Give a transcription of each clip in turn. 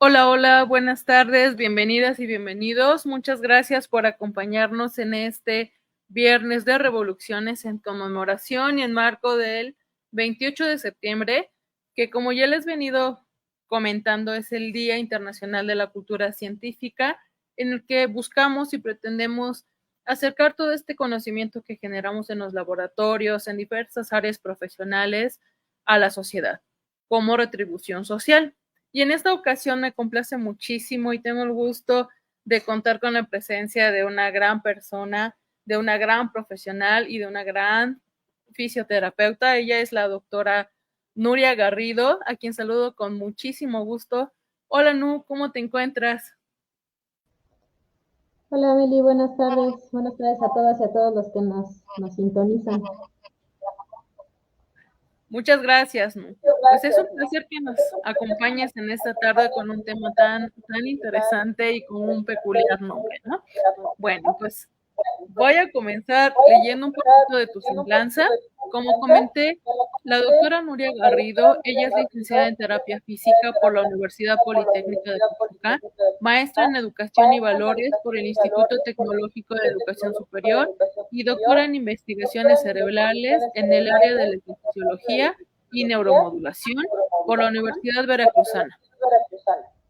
Hola, hola, buenas tardes, bienvenidas y bienvenidos. Muchas gracias por acompañarnos en este Viernes de Revoluciones en conmemoración y en marco del 28 de septiembre, que como ya les he venido comentando es el Día Internacional de la Cultura Científica, en el que buscamos y pretendemos acercar todo este conocimiento que generamos en los laboratorios, en diversas áreas profesionales, a la sociedad, como retribución social. Y en esta ocasión me complace muchísimo y tengo el gusto de contar con la presencia de una gran persona, de una gran profesional y de una gran fisioterapeuta. Ella es la doctora Nuria Garrido, a quien saludo con muchísimo gusto. Hola, Nu, ¿cómo te encuentras? Hola, Meli, buenas tardes. Buenas tardes a todas y a todos los que nos sintonizan. Muchas gracias, Nu. Pues es un placer que nos acompañes en esta tarde con un tema tan interesante y con un peculiar nombre, ¿no? Bueno, pues voy a comenzar leyendo un poquito de tu semblanza. Como comenté, la doctora Nuria Garrido, ella es licenciada en terapia física por la Universidad Politécnica de Coahuila, maestra en educación y valores por el Instituto Tecnológico de Educación Superior y doctora en investigaciones cerebrales en el área de electrofisiología y neuromodulación por la Universidad Veracruzana.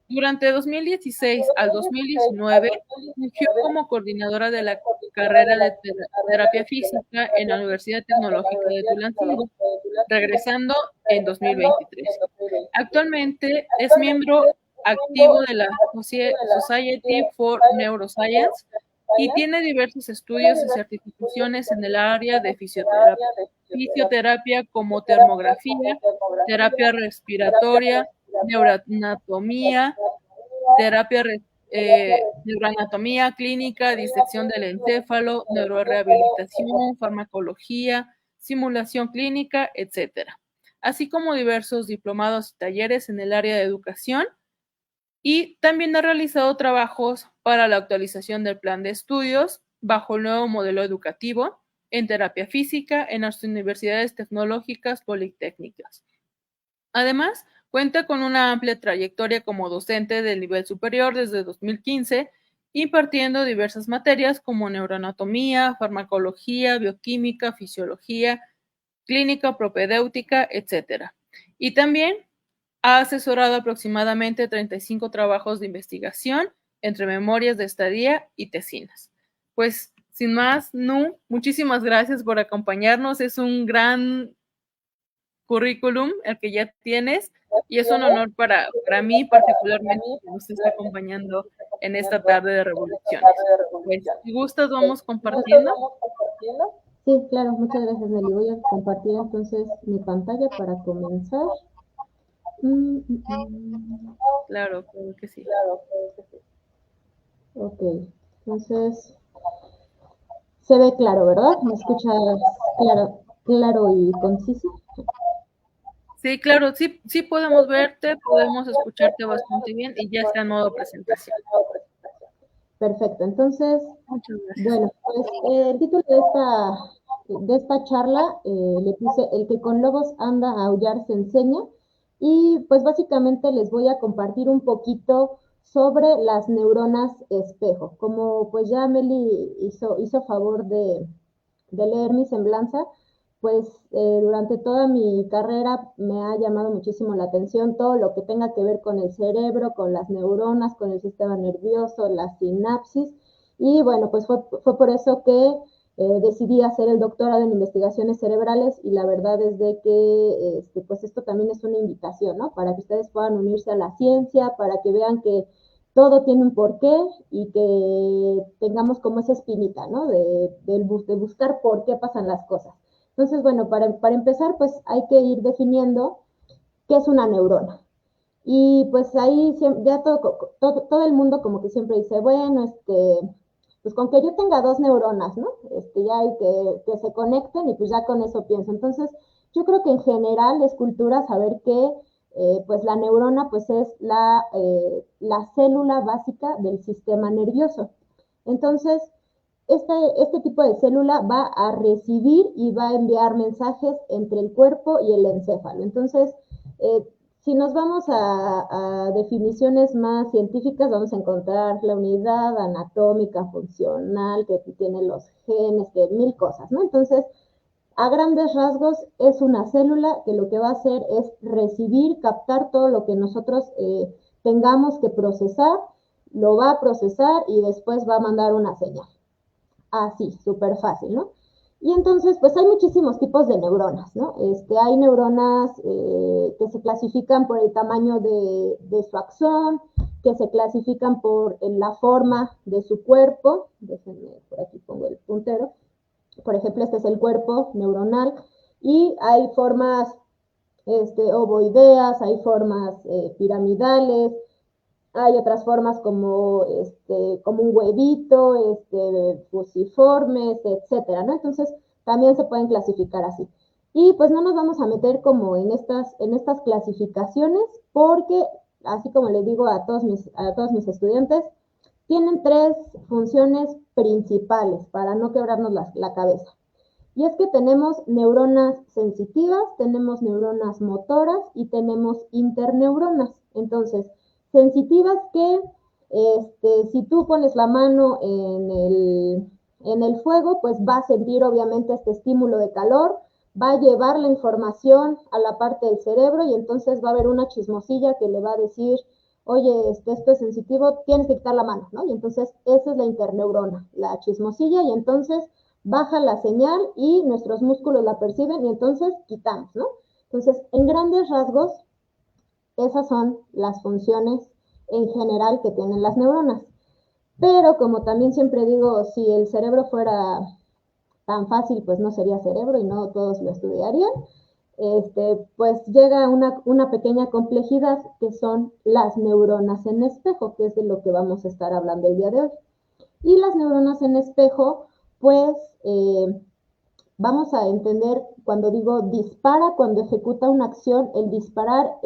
Durante 2016 al 2019, fungió como coordinadora de la carrera de terapia física en la Universidad Tecnológica de Tulancingo, regresando en 2023. Actualmente es miembro activo de la Society for Neuroscience y tiene diversos estudios y certificaciones en el área de fisioterapia como termografía, terapia respiratoria, neuroanatomía, terapia neuroanatomía clínica, disección del encéfalo, neurorehabilitación, farmacología, simulación clínica, etcétera, así como diversos diplomados y talleres en el área de educación, y también ha realizado trabajos para la actualización del plan de estudios bajo el nuevo modelo educativo en terapia física en las universidades tecnológicas politécnicas. Además, cuenta con una amplia trayectoria como docente del nivel superior desde 2015, impartiendo diversas materias como neuroanatomía, farmacología, bioquímica, fisiología, clínica propedéutica, etc. Y también ha asesorado aproximadamente 35 trabajos de investigación entre memorias de estadía y tesinas. Pues, sin más, Nu, muchísimas gracias por acompañarnos. Es un gran currículum el que ya tienes y es un honor para mí particularmente que nos esté acompañando en esta tarde de revoluciones. Pues, si gustas, vamos compartiendo. Sí, claro, muchas gracias, Nelly. Voy a compartir entonces mi pantalla para comenzar. Claro, creo que sí. Ok, entonces se ve claro, ¿verdad? ¿Me escuchas claro y conciso? Sí, claro, sí podemos verte, podemos escucharte bastante bien y ya está en modo presentación. Perfecto, entonces, Muchas gracias. bueno, pues el título de esta charla le puse El que con lobos anda a aullar se enseña, y pues básicamente les voy a compartir un poquito sobre las neuronas espejo. Como pues ya Meli hizo favor de leer mi semblanza, pues durante toda mi carrera me ha llamado muchísimo la atención todo lo que tenga que ver con el cerebro, con las neuronas, con el sistema nervioso, la sinapsis, y bueno, pues fue por eso que decidí hacer el doctorado en investigaciones cerebrales, y la verdad es de que pues esto también es una invitación, ¿no? Para que ustedes puedan unirse a la ciencia, para que vean que todo tiene un porqué y que tengamos como esa espinita, ¿no? De buscar por qué pasan las cosas. Entonces, bueno, para empezar, pues hay que ir definiendo qué es una neurona. Y pues ahí ya todo el mundo como que siempre dice, bueno, pues con que yo tenga dos neuronas, ¿no? Ya hay que se conecten y pues ya con eso pienso. Entonces, yo creo que en general es cultura saber que pues la neurona pues es la célula básica del sistema nervioso. Entonces, este tipo de célula va a recibir y va a enviar mensajes entre el cuerpo y el encéfalo. Entonces, si nos vamos a definiciones más científicas, vamos a encontrar la unidad anatómica, funcional, que tiene los genes, que mil cosas, ¿no? Entonces, a grandes rasgos, es una célula que lo que va a hacer es recibir, captar todo lo que nosotros tengamos que procesar, lo va a procesar y después va a mandar una señal. Así, súper fácil, ¿no? Y entonces, pues hay muchísimos tipos de neuronas, ¿no? Hay neuronas que se clasifican por el tamaño de su axón, que se clasifican por la forma de su cuerpo. Déjenme, por aquí pongo el puntero. Por ejemplo, este es el cuerpo neuronal, y hay formas ovoideas, hay formas piramidales, hay otras formas como un huevito, fusiformes, etcétera, ¿no? Entonces, también se pueden clasificar así. Y pues no nos vamos a meter como en estas clasificaciones porque, así como les digo a todos mis estudiantes, tienen tres funciones principales para no quebrarnos la cabeza. Y es que tenemos neuronas sensitivas, tenemos neuronas motoras y tenemos interneuronas. Entonces, sensitivas que si tú pones la mano en el fuego, pues va a sentir obviamente este estímulo de calor, va a llevar la información a la parte del cerebro y entonces va a haber una chismosilla que le va a decir, oye, esto es sensitivo, tienes que quitar la mano, ¿no? Y entonces esa es la interneurona, la chismosilla, y entonces baja la señal y nuestros músculos la perciben y entonces quitamos, ¿no? Entonces, en grandes rasgos, esas son las funciones en general que tienen las neuronas. Pero como también siempre digo, si el cerebro fuera tan fácil, pues no sería cerebro y no todos lo estudiarían. Pues llega una pequeña complejidad que son las neuronas en espejo, que es de lo que vamos a estar hablando el día de hoy. Y las neuronas en espejo, pues vamos a entender cuando digo dispara, cuando ejecuta una acción, el disparar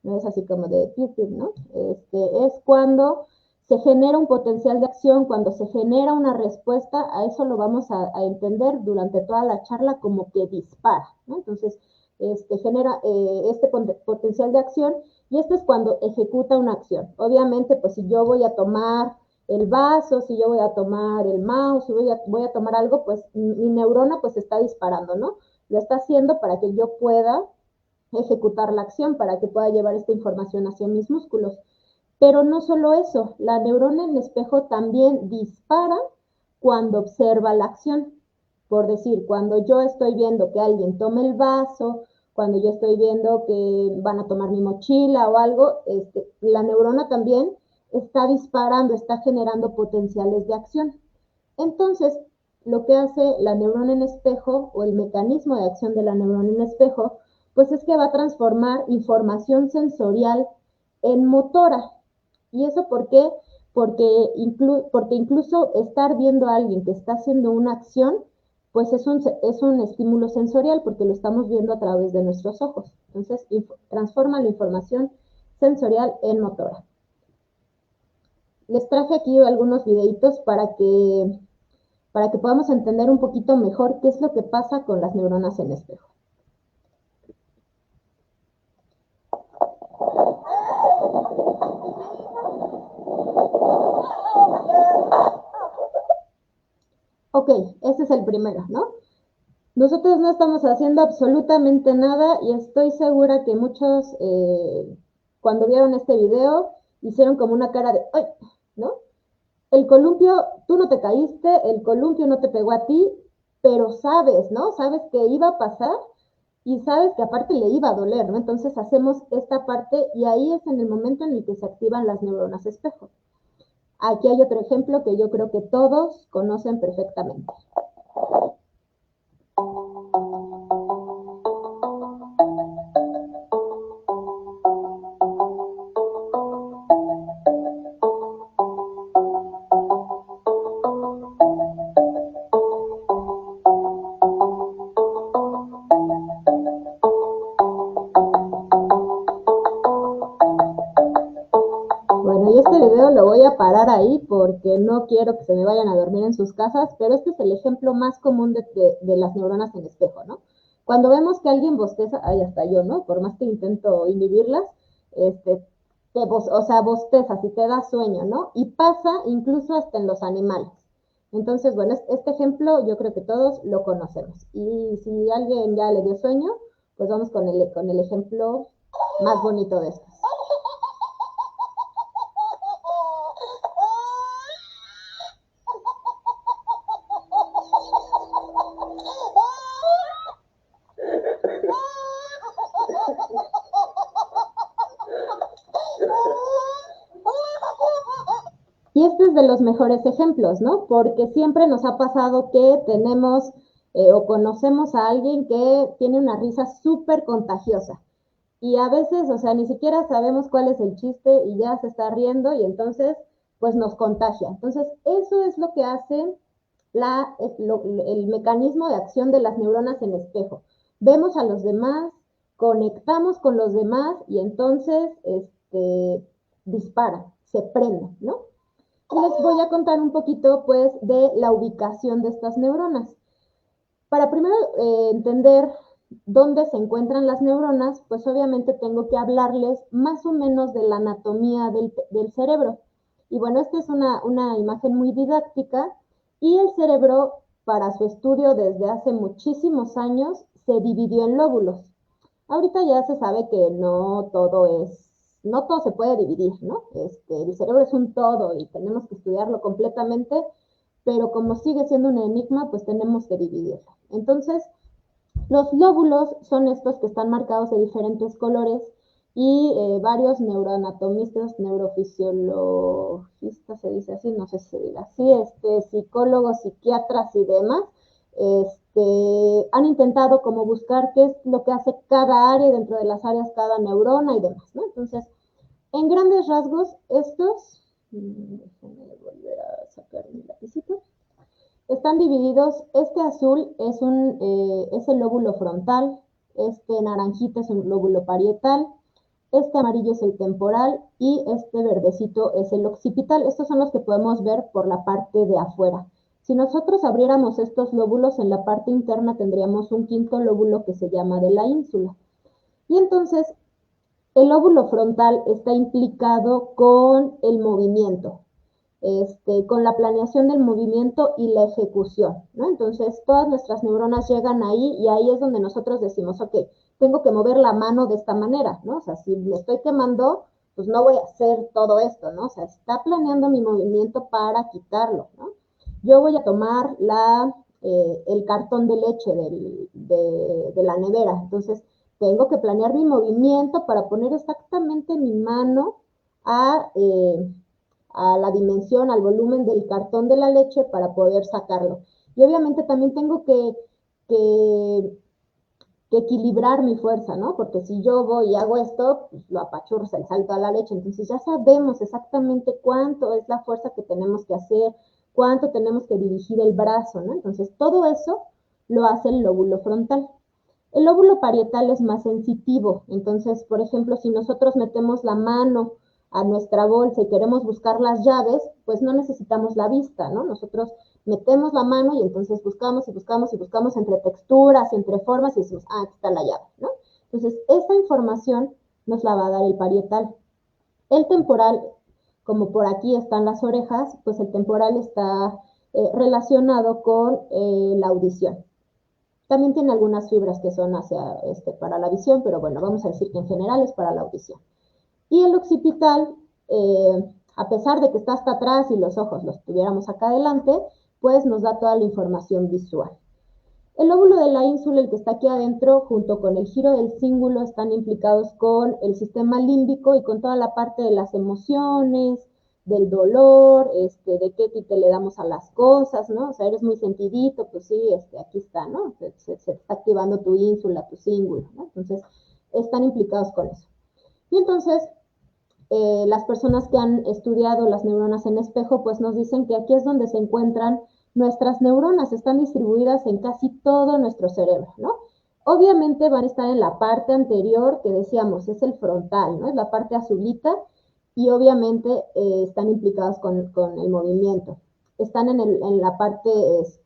no es así como de piu, piu, ¿no? Es cuando se genera un potencial de acción, cuando se genera una respuesta, a eso lo vamos a entender durante toda la charla como que dispara, ¿no? Entonces, genera este potencial de acción y esto es cuando ejecuta una acción. Obviamente, pues si yo voy a tomar el vaso, si yo voy a tomar el mouse, si voy a tomar algo, pues mi neurona pues está disparando, ¿no? Lo está haciendo para que yo pueda ejecutar la acción, para que pueda llevar esta información hacia mis músculos. Pero no solo eso, la neurona en espejo también dispara cuando observa la acción. Por decir, cuando yo estoy viendo que alguien tome el vaso, cuando yo estoy viendo que van a tomar mi mochila o algo, la neurona también está disparando, está generando potenciales de acción. Entonces, lo que hace la neurona en espejo o el mecanismo de acción de la neurona en espejo, pues es que va a transformar información sensorial en motora. ¿Y eso por qué? Porque incluso estar viendo a alguien que está haciendo una acción, pues es un estímulo sensorial porque lo estamos viendo a través de nuestros ojos. Entonces, transforma la información sensorial en motora. Les traje aquí algunos videitos para que podamos entender un poquito mejor qué es lo que pasa con las neuronas en espejo. Ok, este es el primero, ¿no? Nosotros no estamos haciendo absolutamente nada y estoy segura que muchos cuando vieron este video hicieron como una cara de ¡ay! ¿No? El columpio, tú no te caíste, el columpio no te pegó a ti, pero sabes, ¿no? Sabes que iba a pasar y sabes que aparte le iba a doler, ¿no? Entonces hacemos esta parte y ahí es en el momento en el que se activan las neuronas espejo. Aquí hay otro ejemplo que yo creo que todos conocen perfectamente. Bueno, y este video lo voy a parar ahí porque no quiero que se me vayan a dormir en sus casas, pero este es el ejemplo más común de las neuronas en espejo, ¿no? Cuando vemos que alguien bosteza, ahí hasta yo, ¿no? Por más que intento inhibirlas, bostezas y te da sueño, ¿no? Y pasa incluso hasta en los animales. Entonces, bueno, este ejemplo yo creo que todos lo conocemos. Y si alguien ya le dio sueño, pues vamos con el ejemplo más bonito de estos. Y este es de los mejores ejemplos, ¿no? Porque siempre nos ha pasado que tenemos o conocemos a alguien que tiene una risa súper contagiosa. Y a veces, o sea, ni siquiera sabemos cuál es el chiste y ya se está riendo y entonces, pues nos contagia. Entonces, eso es lo que hace el mecanismo de acción de las neuronas en espejo. vemos a los demás, conectamos con los demás y entonces dispara, se prende, ¿no? Y les voy a contar un poquito, pues, de la ubicación de estas neuronas. Para primero entender dónde se encuentran las neuronas, pues obviamente tengo que hablarles más o menos de la anatomía del cerebro. Y bueno, esta es una imagen muy didáctica y el cerebro, para su estudio desde hace muchísimos años, se dividió en lóbulos. Ahorita ya se sabe que no todo se puede dividir, ¿no? El cerebro es un todo y tenemos que estudiarlo completamente, pero como sigue siendo un enigma, pues tenemos que dividirlo. Entonces, los lóbulos son estos que están marcados de diferentes colores y varios neuroanatomistas, neurofisiologistas, se dice así, no sé si se diga así, psicólogos, psiquiatras y demás, han intentado como buscar qué es lo que hace cada área, dentro de las áreas cada neurona y demás, ¿no? Entonces, en grandes rasgos, déjenme volver a sacar mi lapicito. Están divididos, este azul es el lóbulo frontal, este naranjita es un lóbulo parietal, este amarillo es el temporal y este verdecito es el occipital. Estos son los que podemos ver por la parte de afuera. Si nosotros abriéramos estos lóbulos, en la parte interna tendríamos un quinto lóbulo que se llama de la ínsula. Y entonces, el lóbulo frontal está implicado con el movimiento, con la planeación del movimiento y la ejecución, ¿no? Entonces, todas nuestras neuronas llegan ahí y ahí es donde nosotros decimos, ok, tengo que mover la mano de esta manera, ¿no? O sea, si me estoy quemando, pues no voy a hacer todo esto, ¿no? O sea, está planeando mi movimiento para quitarlo, ¿no? Yo voy a tomar el cartón de leche de la nevera, entonces tengo que planear mi movimiento para poner exactamente mi mano a, eh, a la dimensión, al volumen del cartón de la leche para poder sacarlo. Y obviamente también tengo que, que equilibrar mi fuerza, ¿no? Porque si yo voy y hago esto, pues lo apachurro, se le salta a la leche. Entonces ya sabemos exactamente cuánto es la fuerza que tenemos que hacer, cuánto tenemos que dirigir el brazo, ¿no? Entonces todo eso lo hace el lóbulo frontal. El lóbulo parietal es más sensitivo, entonces, por ejemplo, si nosotros metemos la mano a nuestra bolsa y queremos buscar las llaves, pues no necesitamos la vista, ¿no? Nosotros metemos la mano y entonces buscamos y buscamos y buscamos entre texturas y entre formas y decimos, aquí está la llave, ¿no? Entonces, esa información nos la va a dar el parietal. El temporal, como por aquí están las orejas, pues el temporal está relacionado con la audición. También tiene algunas fibras que son para la visión, pero bueno, vamos a decir que en general es para la audición. Y el occipital, a pesar de que está hasta atrás y los ojos los tuviéramos acá adelante, pues nos da toda la información visual. El lóbulo de la ínsula, el que está aquí adentro, junto con el giro del cíngulo, están implicados con el sistema límbico y con toda la parte de las emociones, del dolor, de qué tinte le damos a las cosas, ¿no? O sea, eres muy sentidito, pues sí, aquí está, ¿no? Se está activando tu ínsula, tu cíngulo, ¿no? Entonces, están implicados con eso. Y entonces, las personas que han estudiado las neuronas en espejo, pues nos dicen que aquí es donde se encuentran nuestras neuronas, están distribuidas en casi todo nuestro cerebro, ¿no? Obviamente van a estar en la parte anterior, que decíamos, es el frontal, ¿no? Es la parte azulita, y obviamente están implicados con el movimiento. Están en la parte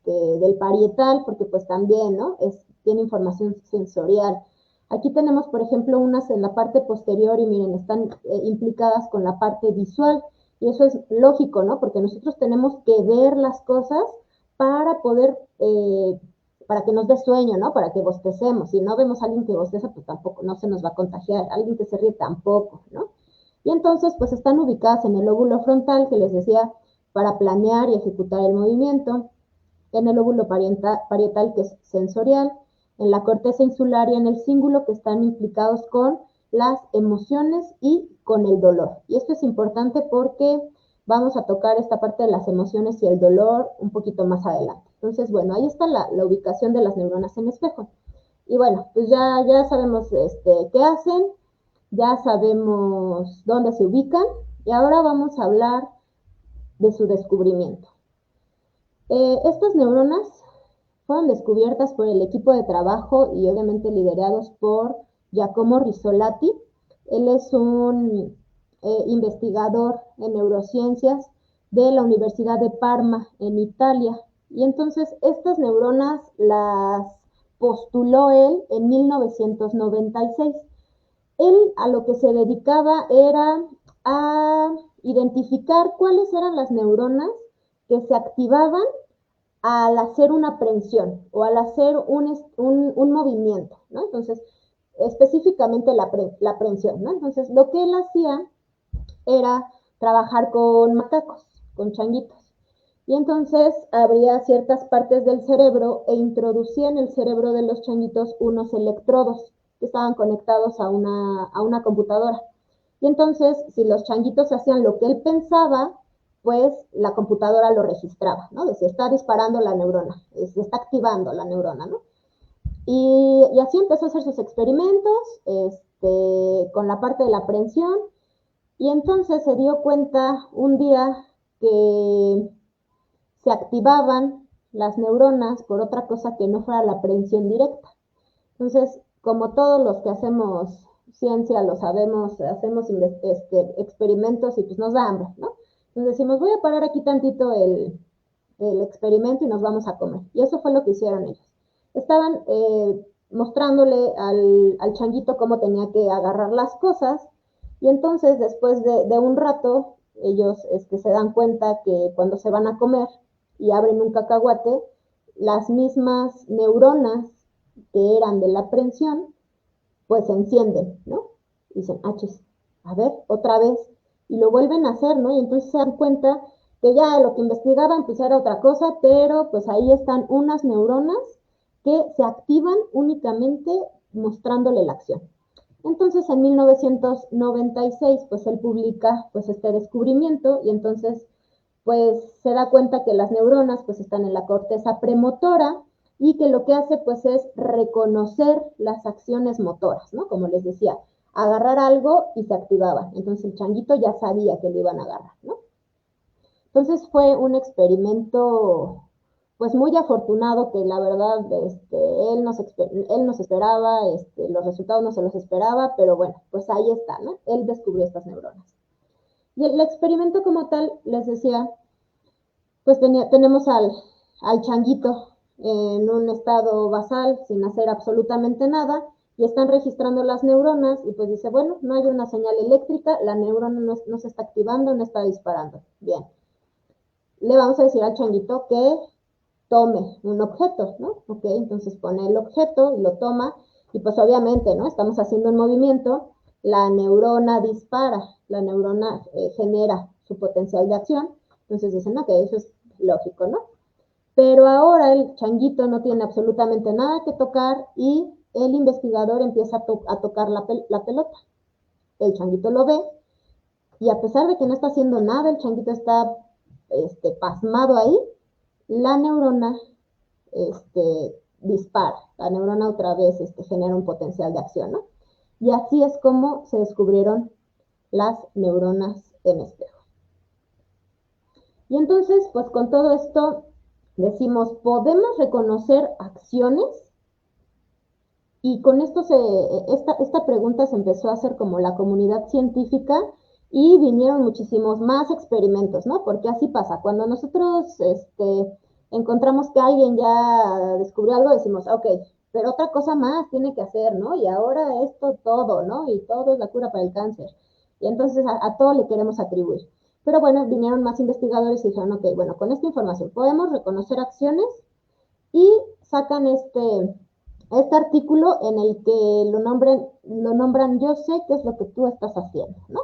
del parietal, porque pues también, ¿no? Tiene información sensorial. Aquí tenemos, por ejemplo, unas en la parte posterior y miren, están implicadas con la parte visual. Y eso es lógico, ¿no? Porque nosotros tenemos que ver las cosas para poder, para que nos dé sueño, ¿no? Para que bostecemos. Si no vemos a alguien que bosteza, pues tampoco, no se nos va a contagiar. Alguien que se ríe tampoco, ¿no? Y entonces, pues están ubicadas en el lóbulo frontal, que les decía, para planear y ejecutar el movimiento, en el lóbulo parietal, que es sensorial, en la corteza insular y en el cíngulo, que están implicados con las emociones y con el dolor. Y esto es importante porque vamos a tocar esta parte de las emociones y el dolor un poquito más adelante. Entonces, bueno, ahí está la ubicación de las neuronas en espejo. Y bueno, pues ya sabemos qué hacen, ya sabemos dónde se ubican y ahora vamos a hablar de su descubrimiento. Estas neuronas fueron descubiertas por el equipo de trabajo y obviamente liderados por Giacomo Rizzolatti. Él es un investigador en neurociencias de la Universidad de Parma, en Italia. Y entonces estas neuronas las postuló él en 1996. Él a lo que se dedicaba era a identificar cuáles eran las neuronas que se activaban al hacer una aprehensión o al hacer un movimiento, ¿no? Entonces, específicamente la aprehensión, ¿no? Entonces, lo que él hacía era trabajar con macacos, con changuitos. Y entonces abría ciertas partes del cerebro e introducía en el cerebro de los changuitos unos electrodos que estaban conectados a una computadora. Y entonces, si los changuitos hacían lo que él pensaba, pues la computadora lo registraba, ¿no? Decía, está disparando la neurona, se está activando la neurona, ¿no? Y así empezó a hacer sus experimentos con la parte de la aprehensión. Y entonces se dio cuenta un día que se activaban las neuronas por otra cosa que no fuera la aprehensión directa. Entonces, como todos los que hacemos ciencia lo sabemos, hacemos experimentos y pues nos da hambre, ¿no? Entonces decimos, voy a parar aquí tantito el experimento y nos vamos a comer. Y eso fue lo que hicieron ellos. Estaban mostrándole al changuito cómo tenía que agarrar las cosas y entonces después de un rato ellos se dan cuenta que cuando se van a comer y abren un cacahuate, las mismas neuronas que eran de la aprehensión, pues se encienden, ¿no? Y dicen, chis, a ver, otra vez, y lo vuelven a hacer, ¿no? Y entonces se dan cuenta que ya lo que investigaban pues era otra cosa, pero pues ahí están unas neuronas que se activan únicamente mostrándole la acción. Entonces en 1996 pues él publica pues este descubrimiento y entonces pues se da cuenta que las neuronas pues están en la corteza premotora y que lo que hace pues es reconocer las acciones motoras, ¿no? Como les decía, agarrar algo y se activaba. Entonces el changuito ya sabía que lo iban a agarrar, ¿no? Entonces fue un experimento pues muy afortunado que la verdad él nos esperaba, los resultados no se los esperaba, pero bueno, pues ahí está, ¿no? Él descubrió estas neuronas. Y el experimento como tal, les decía, pues tenemos al changuito en un estado basal sin hacer absolutamente nada y están registrando las neuronas y pues dice, bueno, no hay una señal eléctrica, la neurona no se está activando, no está disparando. Bien, le vamos a decir al changuito que tome un objeto, ¿no? Ok, entonces pone el objeto y lo toma y pues obviamente, ¿no? Estamos haciendo un movimiento, la neurona dispara, la neurona genera su potencial de acción, entonces dicen, ok, eso es lógico, ¿no? Pero ahora el changuito no tiene absolutamente nada que tocar y el investigador empieza a tocar la pelota. El changuito lo ve y a pesar de que no está haciendo nada, el changuito está pasmado ahí, la neurona dispara, la neurona otra vez genera un potencial de acción, ¿no? Y así es como se descubrieron las neuronas en espejo. Y entonces, pues con todo esto decimos, ¿podemos reconocer acciones? Y con esto esta pregunta se empezó a hacer como la comunidad científica y vinieron muchísimos más experimentos, ¿no? Porque así pasa, cuando nosotros encontramos que alguien ya descubrió algo, decimos, ok, pero otra cosa más tiene que hacer, ¿no? Y ahora esto todo, ¿no? Y todo es la cura para el cáncer. Y entonces a todo le queremos atribuir. Pero bueno, vinieron más investigadores y dijeron, ok, bueno, con esta información podemos reconocer acciones y sacan este artículo en el que lo nombran yo sé qué es lo que tú estás haciendo, ¿no?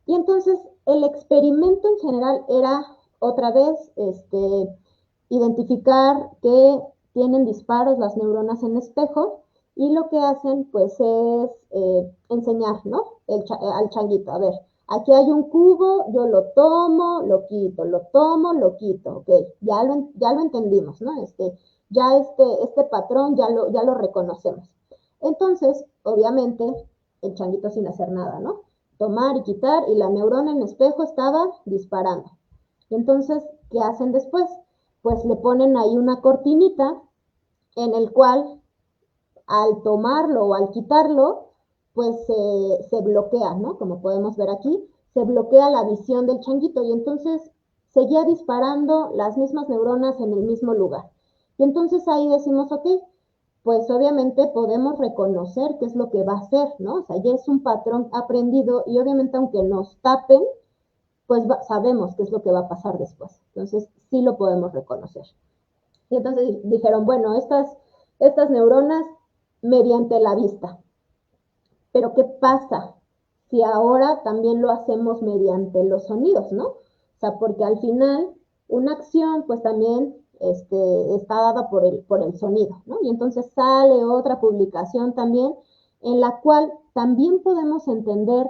Y entonces el experimento en general era otra vez identificar que tienen disparos las neuronas en espejo y lo que hacen pues es enseñar, ¿no? Al changuito, a ver, aquí hay un cubo, yo lo tomo, lo quito, lo tomo, lo quito, ok, ya lo entendimos, ¿no? Ya este patrón ya lo reconocemos. Entonces, obviamente, el changuito sin hacer nada, ¿no? Tomar y quitar y la neurona en espejo estaba disparando. Entonces, ¿qué hacen después? pues le ponen ahí una cortinita en el cual al tomarlo o al quitarlo, pues se bloquea, ¿no? Como podemos ver aquí, se bloquea la visión del changuito y entonces seguía disparando las mismas neuronas en el mismo lugar. Y entonces ahí decimos, ok, pues obviamente podemos reconocer qué es lo que va a hacer, ¿no? O sea, ya es un patrón aprendido y obviamente aunque nos tapen, pues sabemos qué es lo que va a pasar después. Entonces sí lo podemos reconocer. Y entonces dijeron, bueno, estas neuronas mediante la vista. Pero ¿qué pasa si ahora también lo hacemos mediante los sonidos, ¿no? O sea, porque al final una acción pues también está dada por el sonido, ¿no? Y entonces sale otra publicación también en la cual también podemos entender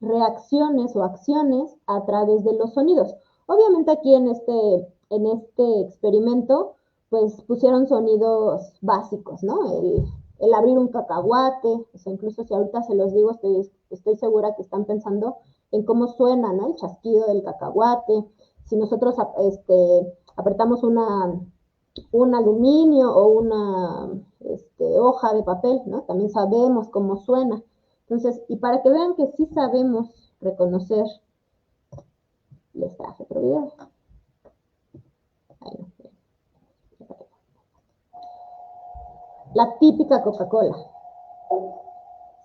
reacciones o acciones a través de los sonidos. Obviamente aquí en este experimento pues pusieron sonidos básicos, ¿no? El abrir un cacahuate, o sea, incluso si ahorita se los digo, estoy segura que están pensando en cómo suena, ¿no? El chasquido del cacahuate. Si nosotros apretamos un aluminio o una hoja de papel, ¿no? También sabemos cómo suena. Entonces, y para que vean que sí sabemos reconocer, les traje otro video. Ahí no. La típica Coca-Cola.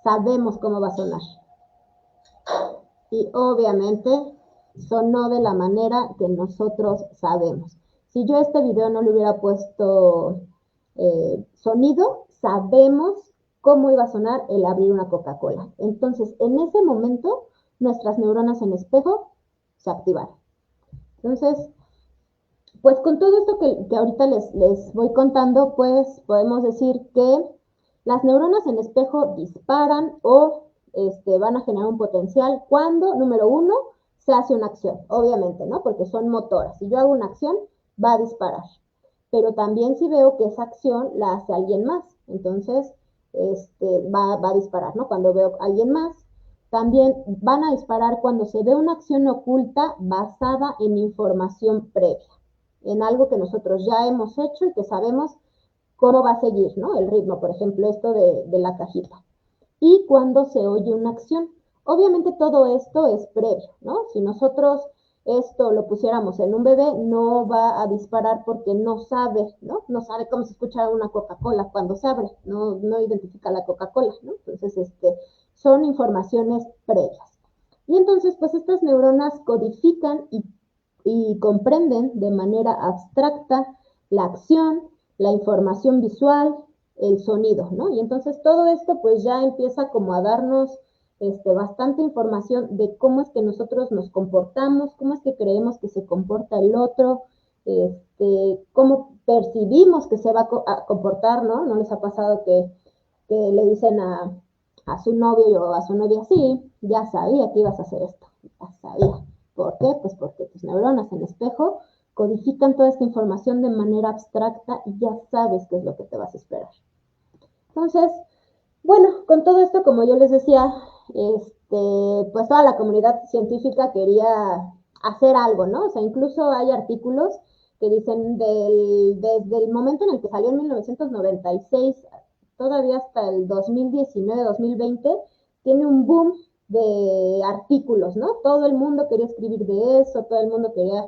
Sabemos cómo va a sonar. Y obviamente sonó de la manera que nosotros sabemos. Si yo este video no le hubiera puesto sonido, sabemos cómo iba a sonar el abrir una Coca-Cola. Entonces, en ese momento, nuestras neuronas en espejo se activaron. Entonces, pues con todo esto que ahorita les voy contando, pues podemos decir que las neuronas en espejo disparan o van a generar un potencial cuando, número uno, se hace una acción, obviamente, ¿no? Porque son motoras. Si yo hago una acción, va a disparar. Pero también si veo que esa acción la hace alguien más, entonces va a disparar, ¿no? Cuando veo a alguien más, también van a disparar cuando se ve una acción oculta basada en información previa, en algo que nosotros ya hemos hecho y que sabemos cómo va a seguir, ¿no? El ritmo, por ejemplo, esto de la cajita. Y cuando se oye una acción. Obviamente todo esto es previo, ¿no? Si nosotros esto lo pusiéramos en un bebé, no va a disparar porque no sabe, ¿no? No sabe cómo se escucha una Coca-Cola cuando se abre, no identifica la Coca-Cola, ¿no? Entonces, son informaciones previas. Y entonces, pues estas neuronas codifican y comprenden de manera abstracta la acción, la información visual, el sonido, ¿no? Y entonces todo esto pues ya empieza como a darnos bastante información de cómo es que nosotros nos comportamos, cómo es que creemos que se comporta el otro, cómo percibimos que se va a comportar, ¿no? ¿No les ha pasado que le dicen a su novio o a su novia, sí, ya sabía que ibas a hacer esto, ya sabía. ¿Por qué? Pues porque tus neuronas en espejo codifican toda esta información de manera abstracta y ya sabes qué es lo que te vas a esperar. Entonces, bueno, con todo esto, como yo les decía, pues toda la comunidad científica quería hacer algo, ¿no? O sea, incluso hay artículos que dicen desde el momento en el que salió en 1996, todavía hasta el 2019, 2020, tiene un boom de artículos, ¿no? Todo el mundo quería escribir de eso, todo el mundo quería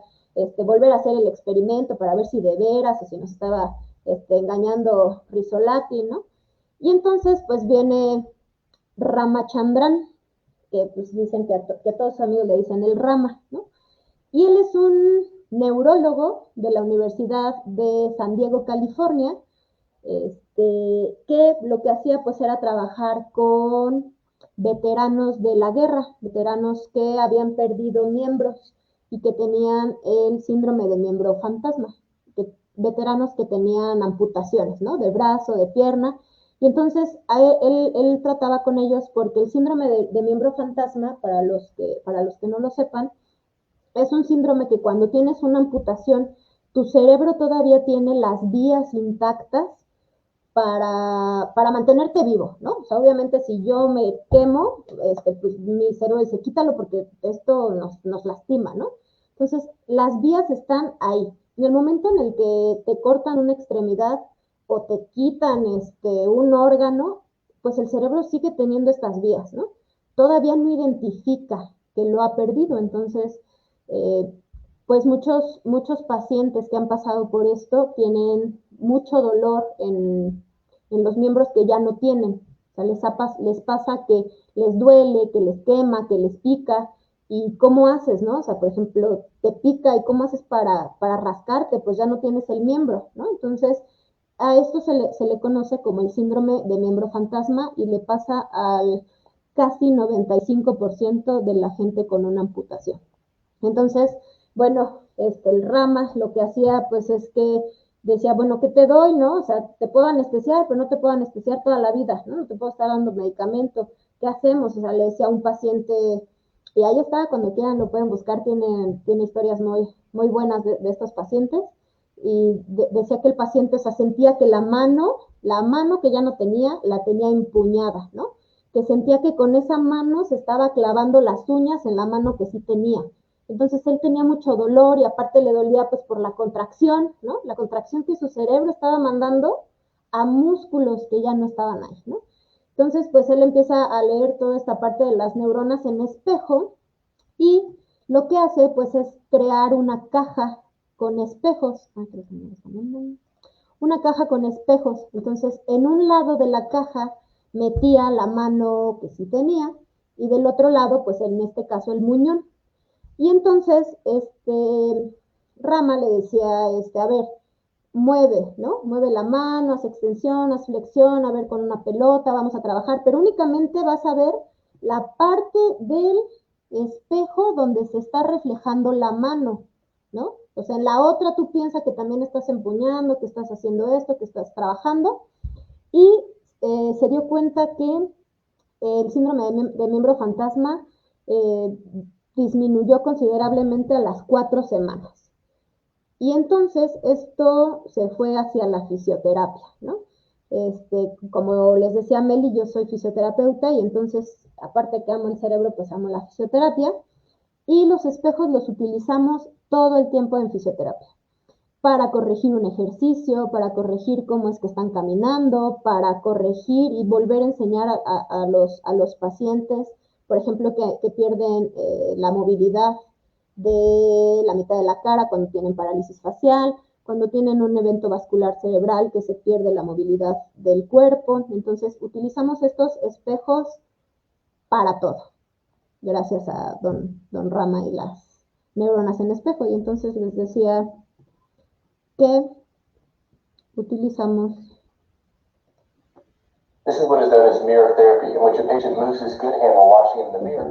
volver a hacer el experimento para ver si de veras o si nos estaba engañando Rizzolatti, ¿no? Y entonces, pues viene Ramachandran, que pues dicen que todos sus amigos le dicen el Rama, ¿no? Y él es un neurólogo de la Universidad de San Diego, California, que lo que hacía pues era trabajar con veteranos de la guerra, veteranos que habían perdido miembros y que tenían el síndrome de miembro fantasma, veteranos que tenían amputaciones, ¿no? De brazo, de pierna, y entonces él trataba con ellos porque el síndrome de miembro fantasma, para los que no lo sepan, es un síndrome que cuando tienes una amputación, tu cerebro todavía tiene las vías intactas para mantenerte vivo, ¿no? O sea, obviamente si yo me quemo, pues mi cerebro dice, quítalo porque esto nos lastima, ¿no? Entonces, las vías están ahí. En el momento en el que te cortan una extremidad o te quitan un órgano, pues el cerebro sigue teniendo estas vías, ¿no? Todavía no identifica que lo ha perdido, entonces, pues muchos pacientes que han pasado por esto tienen mucho dolor en los miembros que ya no tienen. O sea, les pasa que les duele, que les quema, que les pica. ¿Y cómo haces, no? O sea, por ejemplo, te pica y ¿cómo haces para rascarte? Pues ya no tienes el miembro, ¿no? Entonces, a esto se le conoce como el síndrome de miembro fantasma y le pasa al casi 95% de la gente con una amputación. Entonces, bueno, el Rama lo que hacía pues es que decía, bueno, ¿qué te doy, no? O sea, te puedo anestesiar, pero no te puedo anestesiar toda la vida, ¿no? No te puedo estar dando medicamento. ¿Qué hacemos? O sea, le decía a un paciente, y ahí está, cuando quieran lo pueden buscar, tiene historias muy buenas de estos pacientes, y decía que el paciente, o sea, sentía que la mano que ya no tenía, la tenía empuñada, ¿no? Que sentía que con esa mano se estaba clavando las uñas en la mano que sí tenía. Entonces él tenía mucho dolor y aparte le dolía pues por la contracción, ¿no? La contracción que su cerebro estaba mandando a músculos que ya no estaban ahí, ¿no? Entonces pues él empieza a leer toda esta parte de las neuronas en espejo y lo que hace pues es crear una caja con espejos. Una caja con espejos. Entonces en un lado de la caja metía la mano que sí tenía y del otro lado pues en este caso el muñón. Y entonces, Rama le decía, a ver, mueve, ¿no? Mueve la mano, haz extensión, haz flexión, a ver con una pelota, vamos a trabajar, pero únicamente vas a ver la parte del espejo donde se está reflejando la mano, ¿no? O sea, en la otra tú piensas que también estás empuñando, que estás haciendo esto, que estás trabajando, y se dio cuenta que el síndrome de miembro fantasma disminuyó considerablemente a las 4 semanas. Y entonces esto se fue hacia la fisioterapia, ¿no? Como les decía Meli, yo soy fisioterapeuta y entonces, aparte que amo el cerebro, pues amo la fisioterapia. Y los espejos los utilizamos todo el tiempo en fisioterapia para corregir un ejercicio, para corregir cómo es que están caminando, para corregir y volver a enseñar a los pacientes, por ejemplo, que pierden la movilidad de la mitad de la cara cuando tienen parálisis facial, cuando tienen un evento vascular cerebral que se pierde la movilidad del cuerpo. Entonces, utilizamos estos espejos para todo, gracias a don Rama y las neuronas en espejo. Y entonces les decía que utilizamos. This is what is known as mirror therapy, in which a patient moves his good hand while watching in the mirror.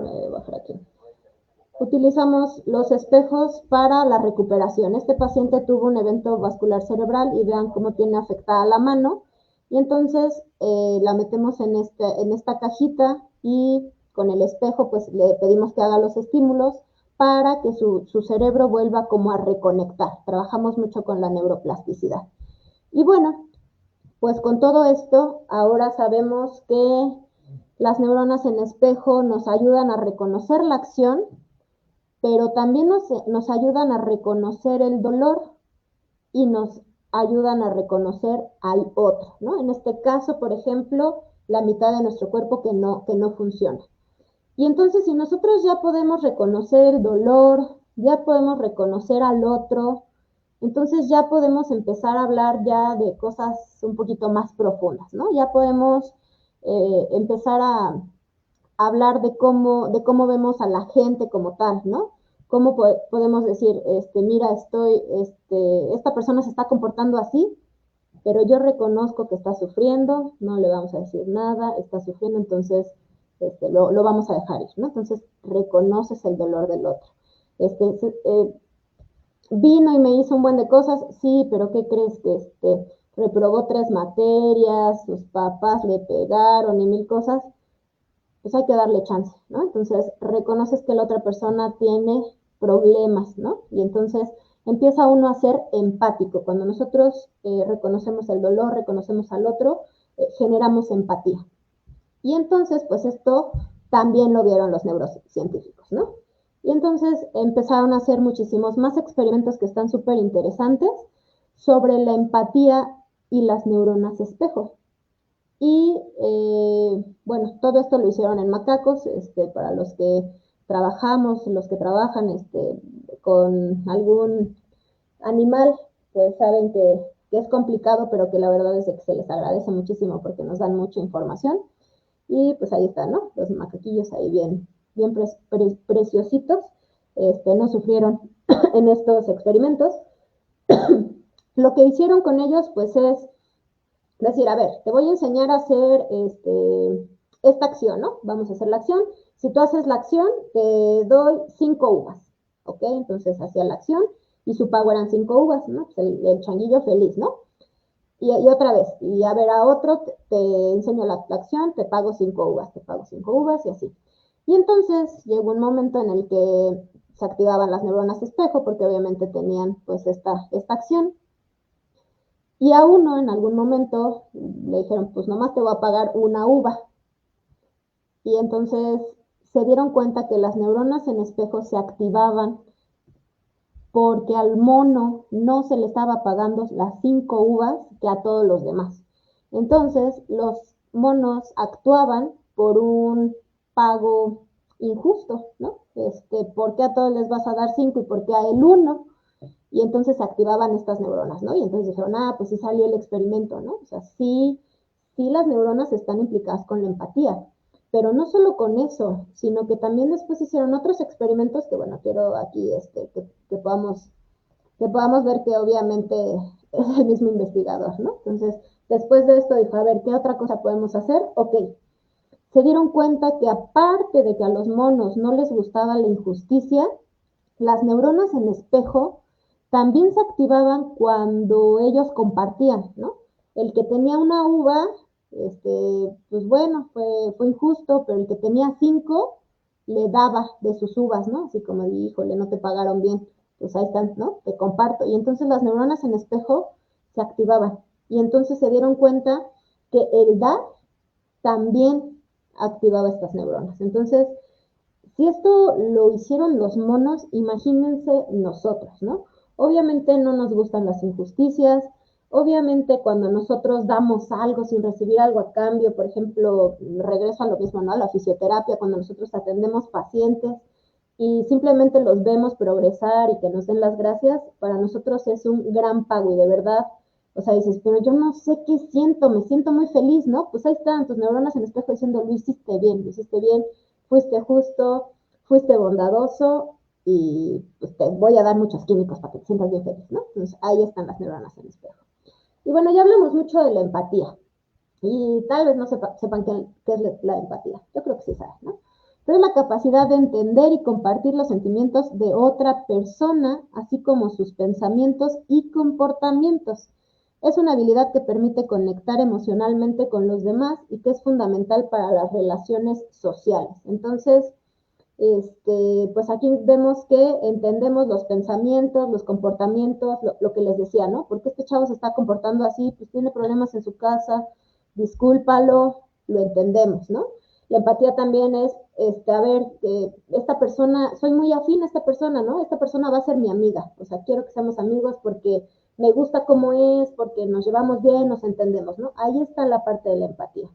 Utilizamos los espejos para la recuperación. Este paciente tuvo un evento vascular cerebral y vean cómo tiene afectada la mano. Y entonces la metemos en esta cajita y con el espejo pues le pedimos que haga los estímulos para que su cerebro vuelva como a reconectar. Trabajamos mucho con la neuroplasticidad. Y bueno, pues con todo esto, ahora sabemos que las neuronas en espejo nos ayudan a reconocer la acción, pero también nos ayudan a reconocer el dolor y nos ayudan a reconocer al otro, ¿no? En este caso, por ejemplo, la mitad de nuestro cuerpo que no funciona. Y entonces, si nosotros ya podemos reconocer el dolor, ya podemos reconocer al otro, entonces ya podemos empezar a hablar ya de cosas un poquito más profundas, ¿no? Ya podemos empezar a hablar de cómo vemos a la gente como tal, ¿no? Cómo podemos decir, mira, esta persona se está comportando así, pero yo reconozco que está sufriendo, no le vamos a decir nada, está sufriendo, entonces lo vamos a dejar ir, ¿no? Entonces reconoces el dolor del otro. Vino y me hizo un buen de cosas, sí, pero ¿qué crees? Que reprobó 3 materias, sus papás le pegaron y 1000 cosas, pues hay que darle chance, ¿no? Entonces reconoces que la otra persona tiene problemas, ¿no? Y entonces empieza uno a ser empático. Cuando nosotros reconocemos el dolor, reconocemos al otro, generamos empatía. Y entonces, pues esto también lo vieron los neurocientíficos, ¿no? Y entonces empezaron a hacer muchísimos más experimentos que están súper interesantes sobre la empatía y las neuronas espejo. Y bueno, todo esto lo hicieron en macacos, para los que trabajamos, los que trabajan con algún animal, pues saben que es complicado, pero que la verdad es que se les agradece muchísimo porque nos dan mucha información. Y pues ahí están, ¿no? Los macaquillos ahí bien preciositos, no sufrieron en estos experimentos. Lo que hicieron con ellos, pues es decir, a ver, te voy a enseñar a hacer esta acción, ¿no? Vamos a hacer la acción. Si tú haces la acción, te doy 5 uvas, ¿ok? Entonces hacía la acción y su pago eran 5 uvas, ¿no? Pues el changuillo feliz, ¿no? Y otra vez, y a ver a otro, te enseño la acción, te pago 5 uvas, te pago 5 uvas y así. Y entonces llegó un momento en el que se activaban las neuronas espejo, porque obviamente tenían pues esta acción, y a uno en algún momento le dijeron, pues nomás te voy a pagar una uva. Y entonces se dieron cuenta que las neuronas en espejo se activaban porque al mono no se le estaba pagando las 5 uvas que a todos los demás. Entonces los monos actuaban por un pago injusto, ¿no? ¿Por qué a todos les vas a dar 5 y por qué a él 1? Y entonces se activaban estas neuronas, ¿no? Y entonces dijeron, pues sí salió el experimento, ¿no? O sea, sí las neuronas están implicadas con la empatía, pero no solo con eso, sino que también después hicieron otros experimentos que, bueno, quiero aquí que podamos ver que obviamente es el mismo investigador, ¿no? Entonces, después de esto dijo, a ver, ¿qué otra cosa podemos hacer? Ok, se dieron cuenta que aparte de que a los monos no les gustaba la injusticia, las neuronas en espejo también se activaban cuando ellos compartían, ¿no? El que tenía una uva, pues bueno, fue injusto, pero el que tenía 5 le daba de sus uvas, ¿no? Así como, híjole, no te pagaron bien, pues ahí están, ¿no? Te comparto. Y entonces las neuronas en espejo se activaban. Y entonces se dieron cuenta que el dar también activaba estas neuronas. Entonces, si esto lo hicieron los monos, imagínense nosotros, ¿no? Obviamente no nos gustan las injusticias, obviamente cuando nosotros damos algo sin recibir algo a cambio, por ejemplo, regreso a lo mismo, ¿no? La fisioterapia, cuando nosotros atendemos pacientes y simplemente los vemos progresar y que nos den las gracias, para nosotros es un gran pago y de verdad, o sea, dices, pero yo no sé qué siento, me siento muy feliz, ¿no? Pues ahí están tus neuronas en el espejo diciendo, lo hiciste bien, fuiste justo, fuiste bondadoso y pues te voy a dar muchos químicos para que te sientas bien feliz, ¿no? Entonces ahí están las neuronas en el espejo. Y bueno, ya hablamos mucho de la empatía y tal vez no sepan qué es la empatía. Yo creo que sí saben, ¿no? Pero es la capacidad de entender y compartir los sentimientos de otra persona, así como sus pensamientos y comportamientos. Es una habilidad que permite conectar emocionalmente con los demás y que es fundamental para las relaciones sociales. Entonces, pues aquí vemos que entendemos los pensamientos, los comportamientos, lo que les decía, ¿no? ¿Por qué este chavo se está comportando así? Pues tiene problemas en su casa, discúlpalo, lo entendemos, ¿no? La empatía también es, a ver, esta persona, soy muy afín a esta persona, ¿no? Esta persona va a ser mi amiga, o sea, quiero que seamos amigos porque me gusta cómo es, porque nos llevamos bien, nos entendemos, ¿no? Ahí está la parte de la empatía.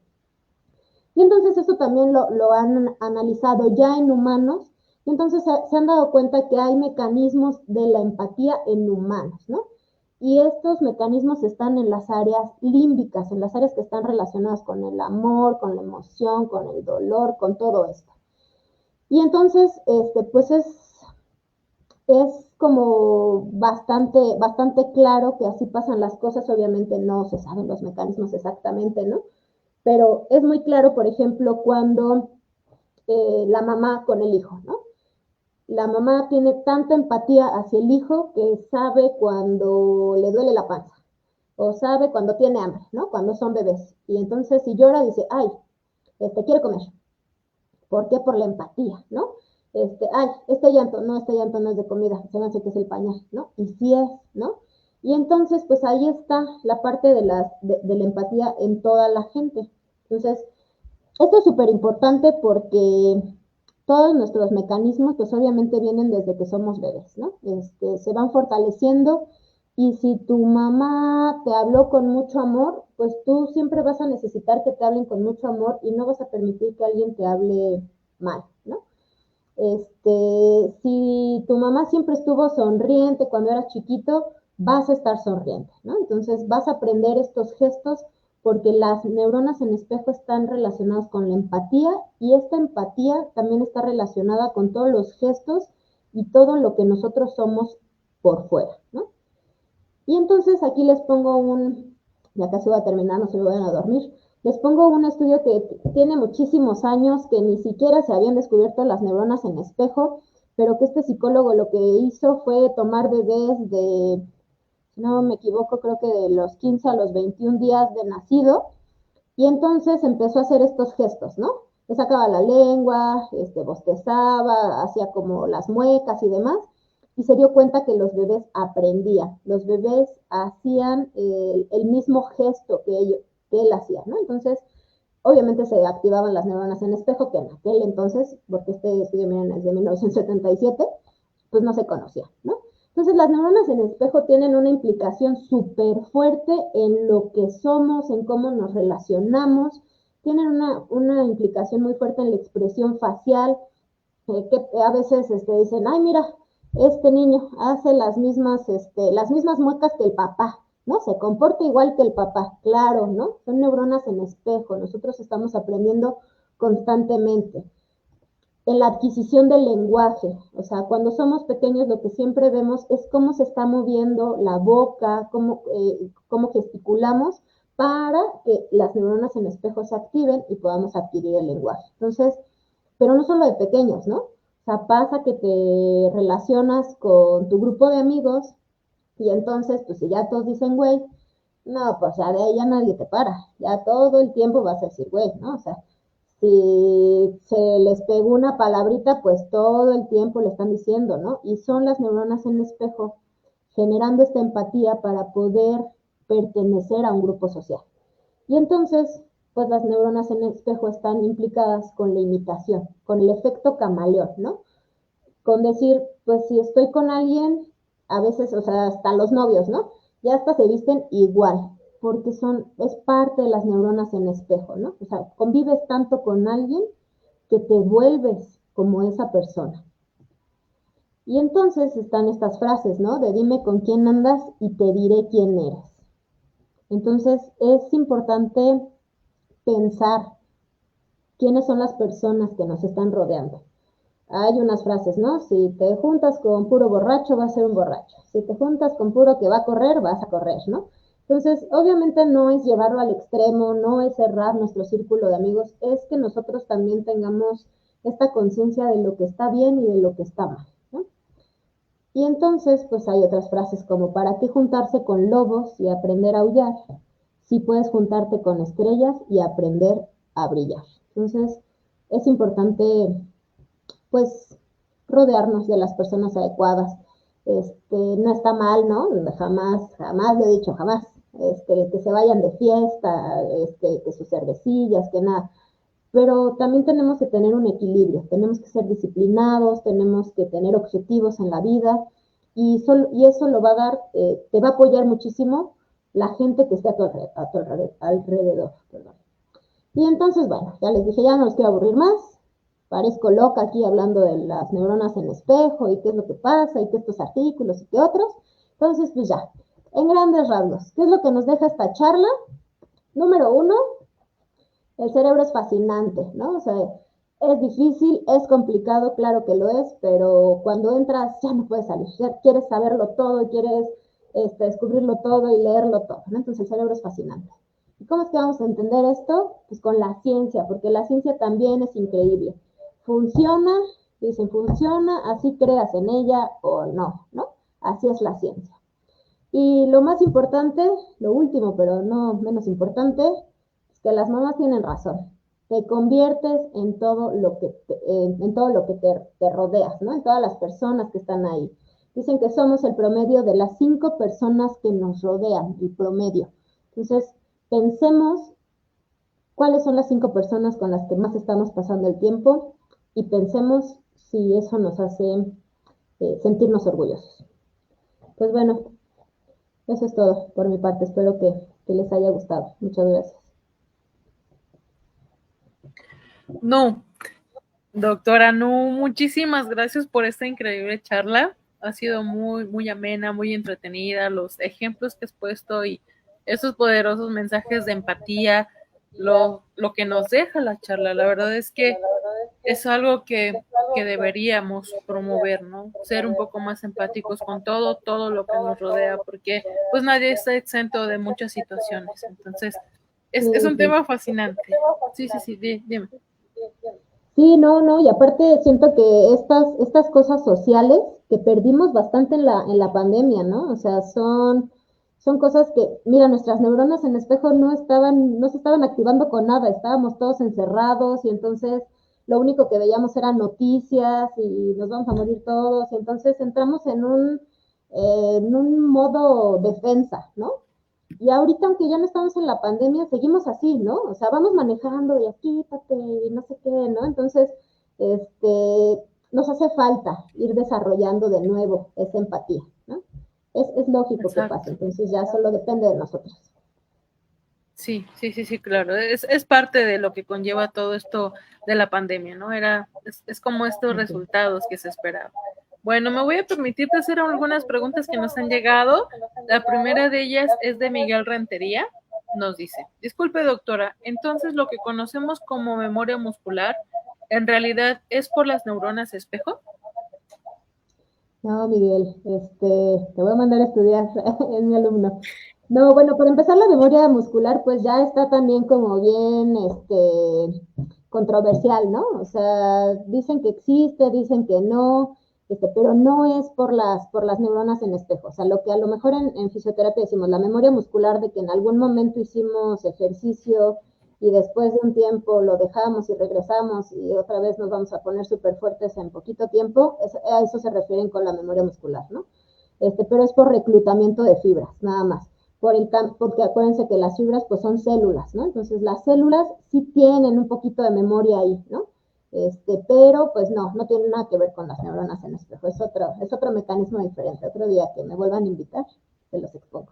Y entonces eso también lo han analizado ya en humanos, y entonces se han dado cuenta que hay mecanismos de la empatía en humanos, ¿no? Y estos mecanismos están en las áreas límbicas, en las áreas que están relacionadas con el amor, con la emoción, con el dolor, con todo esto. Y entonces, pues es como bastante claro que así pasan las cosas, obviamente no se saben los mecanismos exactamente, ¿no? Pero es muy claro, por ejemplo, cuando la mamá con el hijo, ¿no? La mamá tiene tanta empatía hacia el hijo que sabe cuando le duele la panza o sabe cuando tiene hambre, ¿no? Cuando son bebés. Y entonces si llora dice, ay, quiere comer. ¿Por qué? Por la empatía, ¿no? Este llanto no es de comida, se me hace que es el pañal, ¿no? Y sí es, ¿no? Y entonces, pues ahí está la parte de la empatía en toda la gente. Entonces, esto es súper importante porque todos nuestros mecanismos, pues obviamente vienen desde que somos bebés, ¿no? Se van fortaleciendo y si tu mamá te habló con mucho amor, pues tú siempre vas a necesitar que te hablen con mucho amor y no vas a permitir que alguien te hable mal, ¿no? Si tu mamá siempre estuvo sonriente cuando eras chiquito, vas a estar sonriente, ¿no? Entonces vas a aprender estos gestos porque las neuronas en espejo están relacionadas con la empatía y esta empatía también está relacionada con todos los gestos y todo lo que nosotros somos por fuera, ¿no? Y entonces aquí les pongo ya casi voy a terminar, no se me vayan a dormir, les pongo un estudio que tiene muchísimos años, que ni siquiera se habían descubierto las neuronas en espejo, pero que este psicólogo lo que hizo fue tomar bebés si no me equivoco, creo que de los 15 a los 21 días de nacido, y entonces empezó a hacer estos gestos, ¿no? Le sacaba la lengua, bostezaba, hacía como las muecas y demás, y se dio cuenta que los bebés aprendían, los bebés hacían el mismo gesto que él hacía, ¿no? Entonces, obviamente se activaban las neuronas en espejo, que en aquel entonces, porque este estudio, miren, es de 1977, pues no se conocía, ¿no? Entonces las neuronas en espejo tienen una implicación súper fuerte en lo que somos, en cómo nos relacionamos, tienen una implicación muy fuerte en la expresión facial, que a veces dicen, ay, mira, este niño hace las mismas muecas que el papá, ¿no? Se comporta igual que el papá, claro, ¿no? Son neuronas en espejo, nosotros estamos aprendiendo constantemente. En la adquisición del lenguaje, o sea, cuando somos pequeños lo que siempre vemos es cómo se está moviendo la boca, cómo gesticulamos para que las neuronas en espejo se activen y podamos adquirir el lenguaje. Entonces, pero no solo de pequeños, ¿no? O sea, pasa que te relacionas con tu grupo de amigos y entonces, pues si ya todos dicen güey, no, pues ya de ahí ya nadie te para, ya todo el tiempo vas a decir güey, ¿no? O sea, si se les pegó una palabrita, pues todo el tiempo le están diciendo, ¿no? Y son las neuronas en espejo generando esta empatía para poder pertenecer a un grupo social. Y entonces, pues las neuronas en espejo están implicadas con la imitación, con el efecto camaleón, ¿no? Con decir, pues si estoy con alguien, a veces, o sea, hasta los novios, ¿no? Ya hasta se visten igual, porque es parte de las neuronas en espejo, ¿no? O sea, convives tanto con alguien que te vuelves como esa persona. Y entonces están estas frases, ¿no? De dime con quién andas y te diré quién eres. Entonces es importante pensar quiénes son las personas que nos están rodeando. Hay unas frases, ¿no? Si te juntas con puro borracho, vas a ser un borracho. Si te juntas con puro que va a correr, vas a correr, ¿no? Entonces, obviamente no es llevarlo al extremo, no es cerrar nuestro círculo de amigos, es que nosotros también tengamos esta conciencia de lo que está bien y de lo que está mal, ¿no? Y entonces, pues hay otras frases como, ¿para qué juntarse con lobos y aprender a aullar? Si puedes juntarte con estrellas y aprender a brillar. Entonces, es importante pues rodearnos de las personas adecuadas. No está mal, ¿no? Jamás lo he dicho, jamás. Que se vayan de fiesta, que sus cervecillas, que nada. Pero también tenemos que tener un equilibrio, tenemos que ser disciplinados, tenemos que tener objetivos en la vida y eso lo va a dar, te va a apoyar muchísimo la gente que esté a tu alrededor. Perdón. Y entonces, bueno, ya les dije, ya no los quiero aburrir más, parezco loca aquí hablando de las neuronas en espejo y qué es lo que pasa y qué estos artículos y qué otros. Entonces, pues ya, en grandes rasgos, ¿qué es lo que nos deja esta charla? Número 1, el cerebro es fascinante, ¿no? O sea, es difícil, es complicado, claro que lo es, pero cuando entras ya no puedes salir, ya quieres saberlo todo y quieres descubrirlo todo y leerlo todo, ¿no? Entonces el cerebro es fascinante. ¿Y cómo es que vamos a entender esto? Pues con la ciencia, porque la ciencia también es increíble. Funciona, dicen funciona, así creas en ella o no, ¿no? Así es la ciencia. Y lo más importante, lo último, pero no menos importante, es que las mamás tienen razón. Te conviertes en todo lo que te rodeas, ¿no? En todas las personas que están ahí. Dicen que somos el promedio de las 5 personas que nos rodean, el promedio. Entonces, pensemos cuáles son las 5 personas con las que más estamos pasando el tiempo, y pensemos si eso nos hace sentirnos orgullosos. Pues bueno, eso es todo por mi parte. Espero que les haya gustado. Muchas gracias. No, doctora Nu, muchísimas gracias por esta increíble charla. Ha sido muy, muy amena, muy entretenida. Los ejemplos que has puesto y esos poderosos mensajes de empatía, lo que nos deja la charla. La verdad es que es algo que deberíamos promover, ¿no? Ser un poco más empáticos con todo lo que nos rodea, porque pues nadie está exento de muchas situaciones. Entonces, es un tema fascinante. Sí, dime. Sí, no, y aparte siento que estas cosas sociales que perdimos bastante en la pandemia, ¿no? O sea, son cosas que, mira, nuestras neuronas en espejo no se estaban activando con nada, estábamos todos encerrados y entonces lo único que veíamos eran noticias y nos vamos a morir todos, y entonces entramos en un modo defensa, ¿no? Y ahorita, aunque ya no estamos en la pandemia, seguimos así, ¿no? O sea, vamos manejando y aquí, y no sé qué, ¿no? Entonces, nos hace falta ir desarrollando de nuevo esa empatía, ¿no? Es lógico que pase, entonces ya solo depende de nosotros. Sí, claro. Es parte de lo que conlleva todo esto de la pandemia, ¿no? Es como estos resultados que se esperaban. Bueno, me voy a permitirte hacer algunas preguntas que nos han llegado. La primera de ellas es de Miguel Rentería. Nos dice, disculpe doctora, entonces lo que conocemos como memoria muscular, ¿en realidad es por las neuronas espejo? No, Miguel, te voy a mandar a estudiar, es mi alumno. No, bueno, para empezar la memoria muscular, pues ya está también como bien, controversial, ¿no? O sea, dicen que existe, dicen que no, pero no es por las neuronas en espejo. O sea, lo que a lo mejor en fisioterapia decimos, la memoria muscular de que en algún momento hicimos ejercicio y después de un tiempo lo dejamos y regresamos y otra vez nos vamos a poner súper fuertes en poquito tiempo, a eso se refieren con la memoria muscular, ¿no? Pero es por reclutamiento de fibras, nada más. Porque acuérdense que las fibras pues son células, ¿no? Entonces las células sí tienen un poquito de memoria ahí, ¿no? Pero pues no tiene nada que ver con las neuronas en espejo, es otro mecanismo diferente. Otro día que me vuelvan a invitar, se los expongo.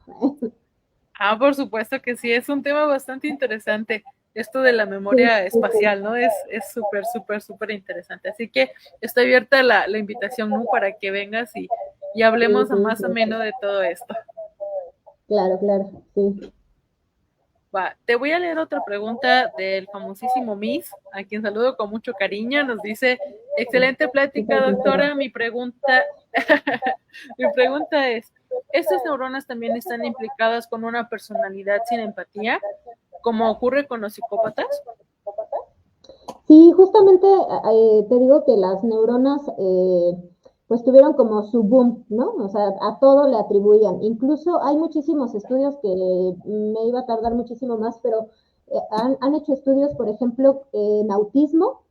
Por supuesto que sí, es un tema bastante interesante, esto de la memoria espacial, ¿no? Es súper interesante. Así que está abierta la invitación, ¿no? Para que vengas y hablemos más o menos de todo esto. Claro, sí. Va, te voy a leer otra pregunta del famosísimo Miss, a quien saludo con mucho cariño. Nos dice, excelente plática, doctora. Mi pregunta es, ¿estas neuronas también están implicadas con una personalidad sin empatía, como ocurre con los psicópatas? Sí, justamente te digo que las neuronas pues tuvieron como su boom, ¿no? O sea, a todo le atribuían. Incluso hay muchísimos estudios que me iba a tardar muchísimo más, pero han hecho estudios, por ejemplo, en autismo,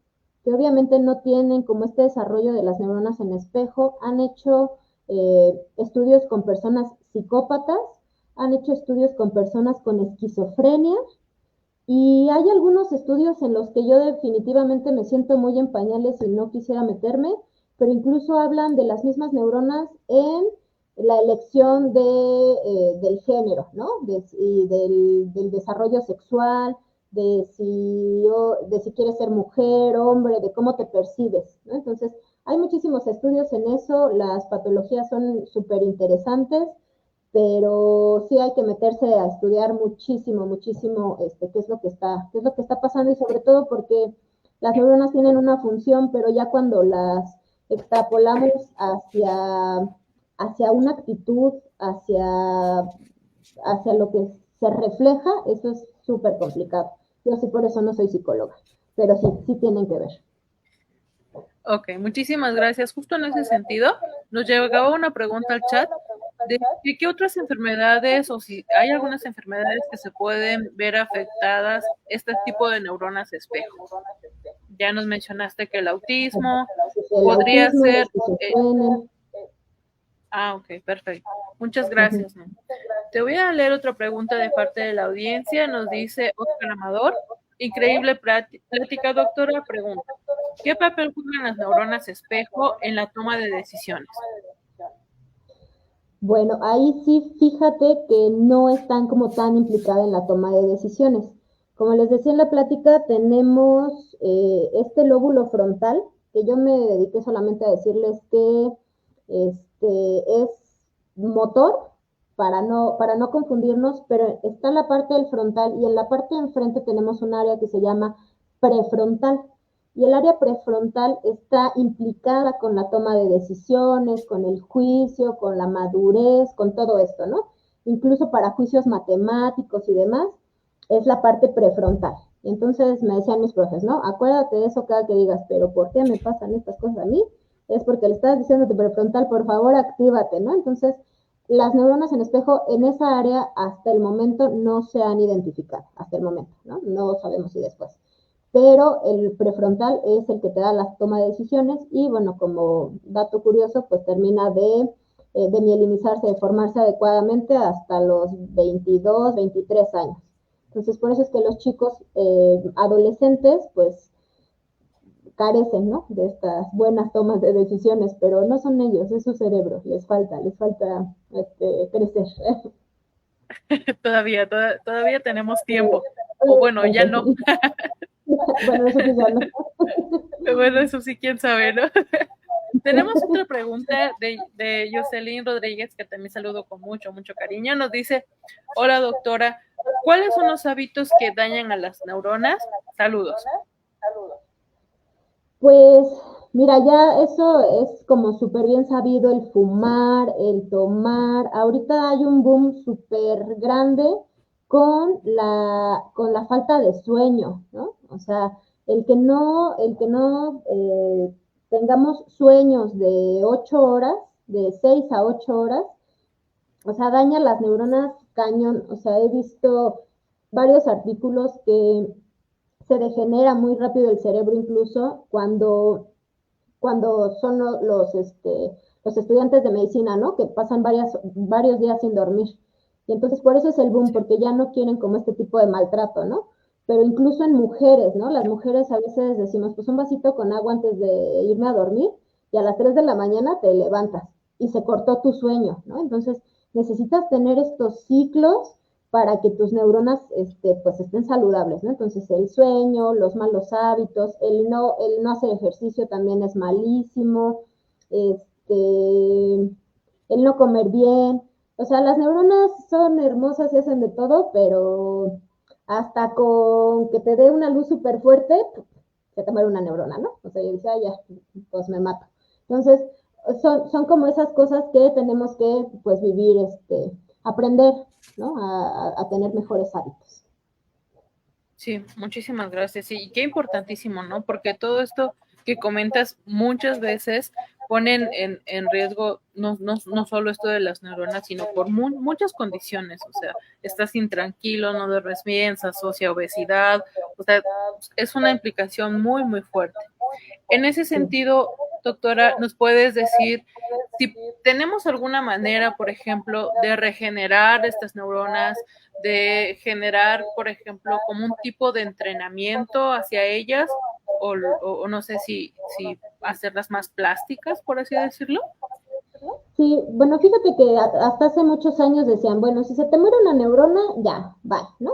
que obviamente no tienen como este desarrollo de las neuronas en espejo. Han hecho estudios con personas psicópatas, han hecho estudios con personas con esquizofrenia, y hay algunos estudios en los que yo definitivamente me siento muy en pañales y no quisiera meterme, pero incluso hablan de las mismas neuronas en la elección del género, ¿no? Y del desarrollo sexual, de si quieres ser mujer, hombre, de cómo te percibes, ¿no? Entonces, hay muchísimos estudios en eso, las patologías son súper interesantes, pero sí hay que meterse a estudiar muchísimo, qué es lo que está pasando, y sobre todo porque las neuronas tienen una función, pero ya cuando las extrapolamos hacia una actitud, hacia lo que se refleja, eso es súper complicado. Yo sí por eso no soy psicóloga, pero sí tienen que ver. Ok, muchísimas gracias. Justo en ese sentido, nos llegaba una pregunta al chat de qué otras enfermedades o si hay algunas enfermedades que se pueden ver afectadas este tipo de neuronas espejo. Ya nos mencionaste que el autismo podría ser... ok, perfecto. Muchas gracias. ¿No? Te voy a leer otra pregunta de parte de la audiencia. Nos dice Oscar Amador. Increíble plática, doctora. Pregunta. ¿Qué papel juegan las neuronas espejo en la toma de decisiones? Bueno, ahí sí, fíjate que no están como tan implicadas en la toma de decisiones. Como les decía en la plática, tenemos este lóbulo frontal, que yo me dediqué solamente a decirles que es motor, para no confundirnos, pero está la parte del frontal y en la parte de enfrente tenemos un área que se llama prefrontal. Y el área prefrontal está implicada con la toma de decisiones, con el juicio, con la madurez, con todo esto, ¿no? Incluso para juicios matemáticos y demás, es la parte prefrontal. Entonces me decían mis profes, ¿no? Acuérdate de eso cada que digas, pero ¿por qué me pasan estas cosas a mí? Es porque le estás diciendo a tu prefrontal, por favor, actívate, ¿no? Entonces, las neuronas en espejo en esa área hasta el momento no se han identificado, hasta el momento, ¿no? No sabemos si después. Pero el prefrontal es el que te da la toma de decisiones y, bueno, como dato curioso, pues termina de mielinizarse, de formarse adecuadamente hasta los 22, 23 años. Entonces, por eso es que los chicos adolescentes, pues, carecen, ¿no? De estas buenas tomas de decisiones, pero no son ellos, es su cerebro, les falta crecer. Todavía tenemos tiempo. O bueno, ya no. Bueno, nosotros ya no. Bueno, eso sí, quién sabe, ¿no? Tenemos otra pregunta de Jocelyn Rodríguez, que también saludo con mucho, mucho cariño. Nos dice, hola doctora, ¿cuáles son los hábitos que dañan a las neuronas? Saludos. Pues mira, ya eso es como súper bien sabido, el fumar, el tomar. Ahorita hay un boom súper grande con la falta de sueño, ¿no? O sea, el que no tengamos sueños de 8 horas, de 6 a 8 horas, o sea, daña las neuronas cañón. O sea, he visto varios artículos que se degenera muy rápido el cerebro incluso cuando son los estudiantes de medicina, ¿no? Que pasan varios días sin dormir. Y entonces por eso es el boom, porque ya no quieren como este tipo de maltrato, ¿no? Pero incluso en mujeres, ¿no? Las mujeres a veces decimos, pues un vasito con agua antes de irme a dormir y a las 3 de la mañana te levantas y se cortó tu sueño, ¿no? Entonces necesitas tener estos ciclos para que tus neuronas pues estén saludables, ¿no? Entonces el sueño, los malos hábitos, el no hacer ejercicio también es malísimo, el no comer bien. O sea, las neuronas son hermosas y hacen de todo, pero hasta con que te dé una luz súper fuerte, se te muere una neurona, ¿no? O sea, yo decía, ya, pues me mato. Entonces, son como esas cosas que tenemos que, pues, vivir, aprender, ¿no? A tener mejores hábitos. Sí, muchísimas gracias. Y qué importantísimo, ¿no? Porque todo esto que comentas muchas veces ponen en riesgo no solo esto de las neuronas, sino por muchas condiciones. O sea, estás intranquilo, no duermes bien, se asocia obesidad. O sea, es una implicación muy, muy fuerte. En ese sentido, doctora, ¿nos puedes decir si tenemos alguna manera, por ejemplo, de regenerar estas neuronas, de generar, por ejemplo, como un tipo de entrenamiento hacia ellas, o no sé si hacerlas más plásticas, por así decirlo? Sí, bueno, fíjate que hasta hace muchos años decían, bueno, si se te muere una neurona, ya, bye, ¿no?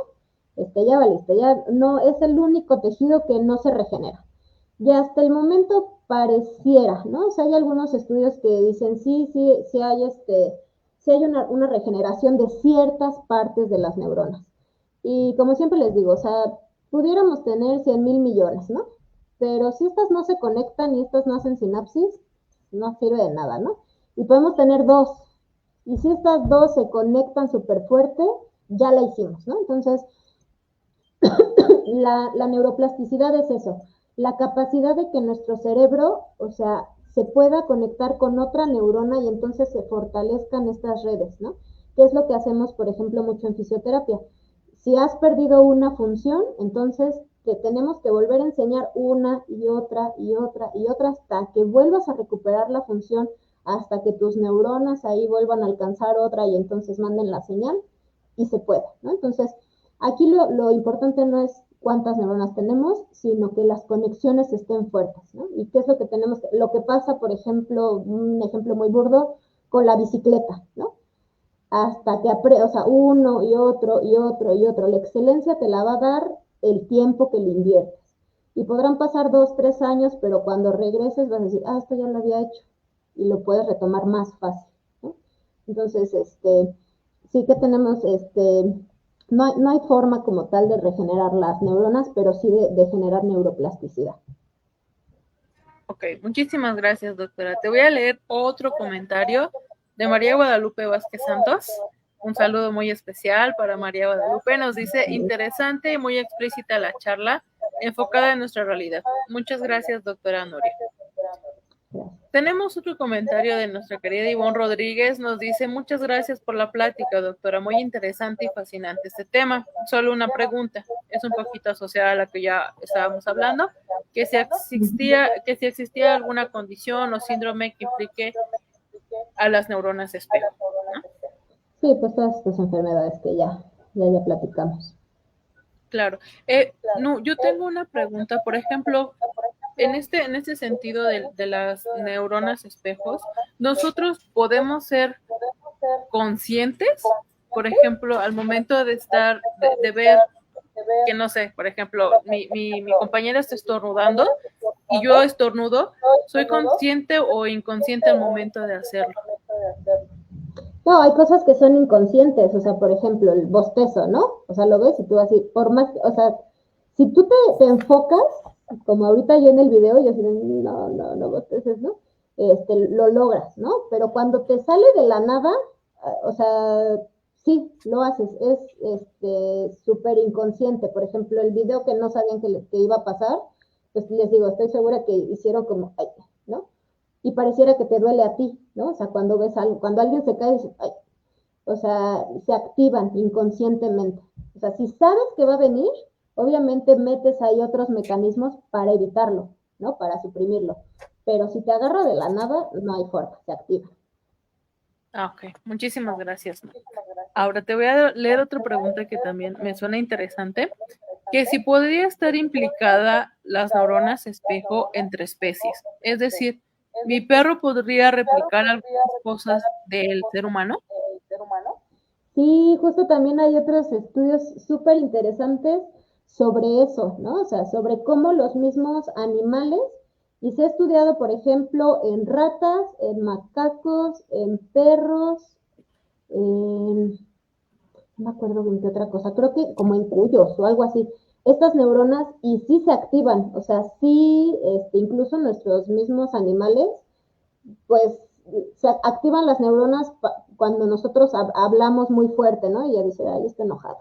Ya valiste, ya no, es el único tejido que no se regenera. Y hasta el momento pareciera, ¿no? O sea, hay algunos estudios que dicen, sí hay sí hay una regeneración de ciertas partes de las neuronas. Y como siempre les digo, o sea, pudiéramos tener 100,000 millones, ¿no? Pero si estas no se conectan y estas no hacen sinapsis, no sirve de nada, ¿no? Y podemos tener dos. Y si estas dos se conectan súper fuerte, ya la hicimos, ¿no? Entonces, la neuroplasticidad es eso, la capacidad de que nuestro cerebro, o sea, se pueda conectar con otra neurona y entonces se fortalezcan estas redes, ¿no? ¿Qué es lo que hacemos, por ejemplo, mucho en fisioterapia? Si has perdido una función, entonces te tenemos que volver a enseñar una y otra y otra y otra hasta que vuelvas a recuperar la función, hasta que tus neuronas ahí vuelvan a alcanzar otra y entonces manden la señal y se pueda, ¿no? Entonces, aquí lo importante no es cuántas neuronas tenemos, sino que las conexiones estén fuertes, ¿no? ¿Y qué es lo que tenemos? Lo que pasa, por ejemplo, un ejemplo muy burdo, con la bicicleta, ¿no? Hasta que o sea, uno y otro y otro y otro. La excelencia te la va a dar el tiempo que le inviertes. Y podrán pasar 2, 3 años, pero cuando regreses vas a decir, esto ya lo había hecho. Y lo puedes retomar más fácil, ¿no? Entonces, sí que tenemos, no hay forma como tal de regenerar las neuronas, pero sí de generar neuroplasticidad. Ok, muchísimas gracias, doctora. Te voy a leer otro comentario de María Guadalupe Vázquez Santos. Un saludo muy especial para María Guadalupe. Nos dice, interesante y muy explícita la charla, enfocada en nuestra realidad. Muchas gracias, doctora Noria. Tenemos otro comentario de nuestra querida Ivonne Rodríguez. Nos dice, muchas gracias por la plática, doctora. Muy interesante y fascinante este tema. Solo una pregunta, es un poquito asociada a la que ya estábamos hablando, que si existía alguna condición o síndrome que implique a las neuronas espejo, ¿no? Sí, pues todas estas enfermedades que ya platicamos. Claro. No, yo tengo una pregunta, por ejemplo, en este sentido de las neuronas espejos, nosotros podemos ser conscientes, por ejemplo, al momento de estar, de ver que no sé, por ejemplo, mi compañera está estornudando y yo estornudo, ¿soy consciente o inconsciente al momento de hacerlo? No, hay cosas que son inconscientes, o sea, por ejemplo, el bostezo, ¿no? O sea, lo ves y tú así, por más, o sea, si tú te enfocas, como ahorita yo en el video, yo así, no bosteces, ¿no? Lo logras, ¿no? Pero cuando te sale de la nada, o sea, sí, lo haces, es súper inconsciente. Por ejemplo, el video que no sabían que iba a pasar, pues les digo, estoy segura que hicieron como, ay, ¿no? Y pareciera que te duele a ti, ¿no? O sea, cuando ves algo, cuando alguien se cae, dices, ay, o sea, se activan inconscientemente. O sea, si sabes que va a venir, obviamente metes ahí otros mecanismos para evitarlo, ¿no? Para suprimirlo. Pero si te agarra de la nada, no hay forma, se activa. Ok, muchísimas gracias. Ahora te voy a leer otra pregunta que también me suena interesante, que si podría estar implicada las neuronas espejo entre especies, es decir, ¿mi perro podría replicar algunas cosas del ser humano? Sí, justo también hay otros estudios súper interesantes sobre eso, ¿no? O sea, sobre cómo los mismos animales, y se ha estudiado, por ejemplo, en ratas, en macacos, en perros, en, no me acuerdo bien qué otra cosa, creo que como en cuyos o algo así, estas neuronas y sí se activan, o sea, sí, incluso nuestros mismos animales, pues se activan las neuronas cuando nosotros hablamos muy fuerte, ¿no? Y ella dice, ay, está enojado,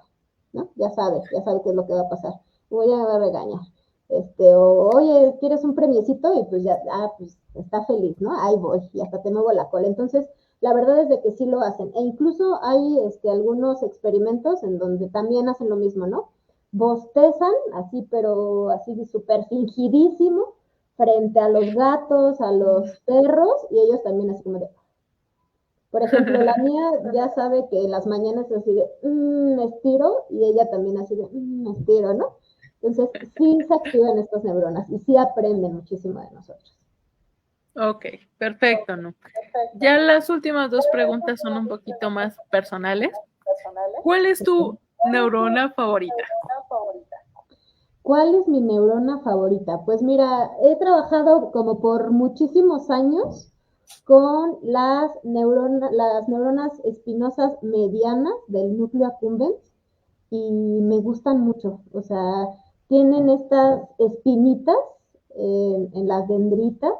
¿no? Ya sabe qué es lo que va a pasar. Voy a regañar. O, oye, ¿quieres un premiecito? Y pues ya, pues está feliz, ¿no? Ahí voy, y hasta te muevo la cola. Entonces, la verdad es de que sí lo hacen. E incluso hay algunos experimentos en donde también hacen lo mismo, ¿no? Bostezan, así, pero así súper fingidísimo, frente a los gatos, a los perros, y ellos también así como de... Por ejemplo, la mía ya sabe que en las mañanas es así de, me estiro, y ella también así de, me estiro, ¿no? Entonces, sí se activan estas neuronas y sí aprenden muchísimo de nosotros. Ok, perfecto, ¿no? Ya las últimas dos preguntas son un poquito más personales. ¿Cuál es tu neurona favorita? ¿Cuál es mi neurona favorita? Pues mira, he trabajado como por muchísimos años con las neuronas espinosas medianas del núcleo accumbens y me gustan mucho. O sea, tienen estas espinitas en las dendritas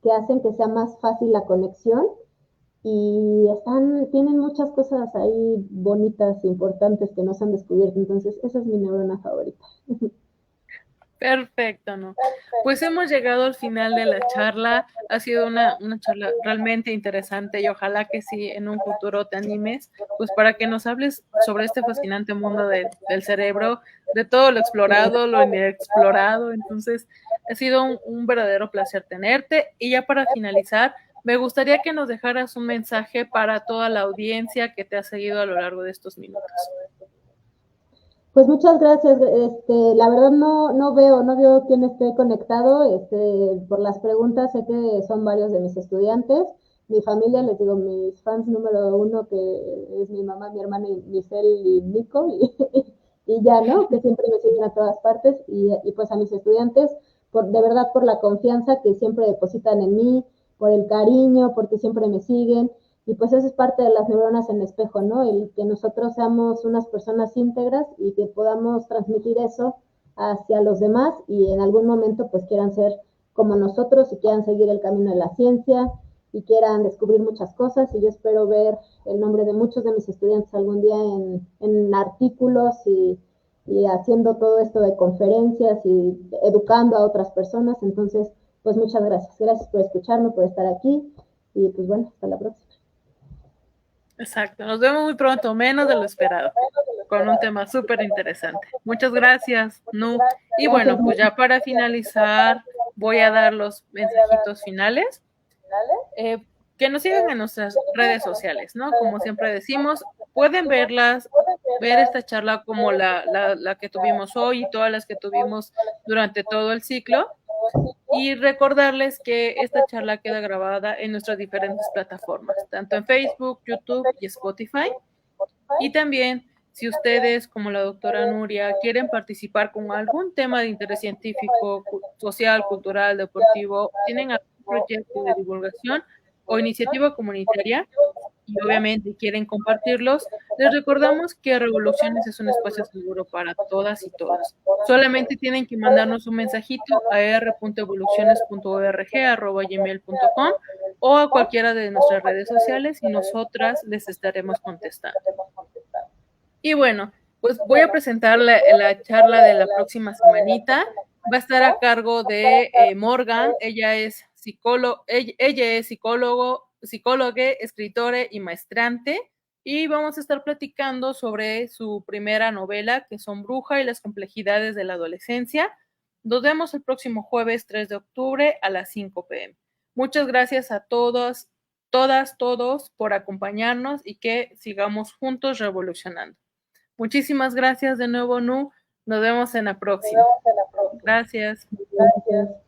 que hacen que sea más fácil la conexión y tienen muchas cosas ahí bonitas, importantes que no se han descubierto. Entonces, esa es mi neurona favorita. Perfecto, ¿no? Pues hemos llegado al final de la charla. Ha sido una charla realmente interesante y ojalá que sí en un futuro te animes, pues para que nos hables sobre este fascinante mundo del cerebro, de todo lo explorado, lo inexplorado. Entonces, ha sido un verdadero placer tenerte. Y ya para finalizar, me gustaría que nos dejaras un mensaje para toda la audiencia que te ha seguido a lo largo de estos minutos. Pues muchas gracias. La verdad no veo quién esté conectado. Por las preguntas sé que son varios de mis estudiantes. Mi familia, les digo, mis fans número uno, que es mi mamá, mi hermana, Michelle y Nico, y ya, ¿no? Que siempre me siguen a todas partes. Y pues a mis estudiantes, de verdad, por la confianza que siempre depositan en mí, por el cariño, porque siempre me siguen. Y pues eso es parte de las neuronas en espejo, ¿no? El que nosotros seamos unas personas íntegras y que podamos transmitir eso hacia los demás y en algún momento pues quieran ser como nosotros y quieran seguir el camino de la ciencia y quieran descubrir muchas cosas. Y yo espero ver el nombre de muchos de mis estudiantes algún día en artículos y haciendo todo esto de conferencias y educando a otras personas. Entonces, pues muchas gracias. Gracias por escucharme, por estar aquí y pues bueno, hasta la próxima. Exacto, nos vemos muy pronto, menos de lo esperado, con un tema súper interesante. Muchas gracias, Nu. Y bueno, pues ya para finalizar, voy a dar los mensajitos finales. Que nos sigan en nuestras redes sociales, ¿no? Como siempre decimos, pueden ver esta charla como la que tuvimos hoy y todas las que tuvimos durante todo el ciclo. Y recordarles que esta charla queda grabada en nuestras diferentes plataformas, tanto en Facebook, YouTube y Spotify. Y también, si ustedes, como la doctora Nuria, quieren participar con algún tema de interés científico, social, cultural, deportivo, tienen algún proyecto de divulgación o iniciativa comunitaria y obviamente quieren compartirlos, les recordamos que Revoluciones es un espacio seguro para todas y todos. Solamente tienen que mandarnos un mensajito a r.evoluciones.org@gmail.com o a cualquiera de nuestras redes sociales y nosotras les estaremos contestando. Y bueno, pues voy a presentar la charla de la próxima semanita. Va a estar a cargo de Morgan. Ella es psicóloga, escritora y maestrante. Y vamos a estar platicando sobre su primera novela, que son Bruja y las complejidades de la adolescencia. Nos vemos el próximo jueves 3 de octubre a las 5 p.m. Muchas gracias a todos, todos por acompañarnos y que sigamos juntos revolucionando. Muchísimas gracias de nuevo, Nu. Nos vemos en la próxima. Gracias. Gracias.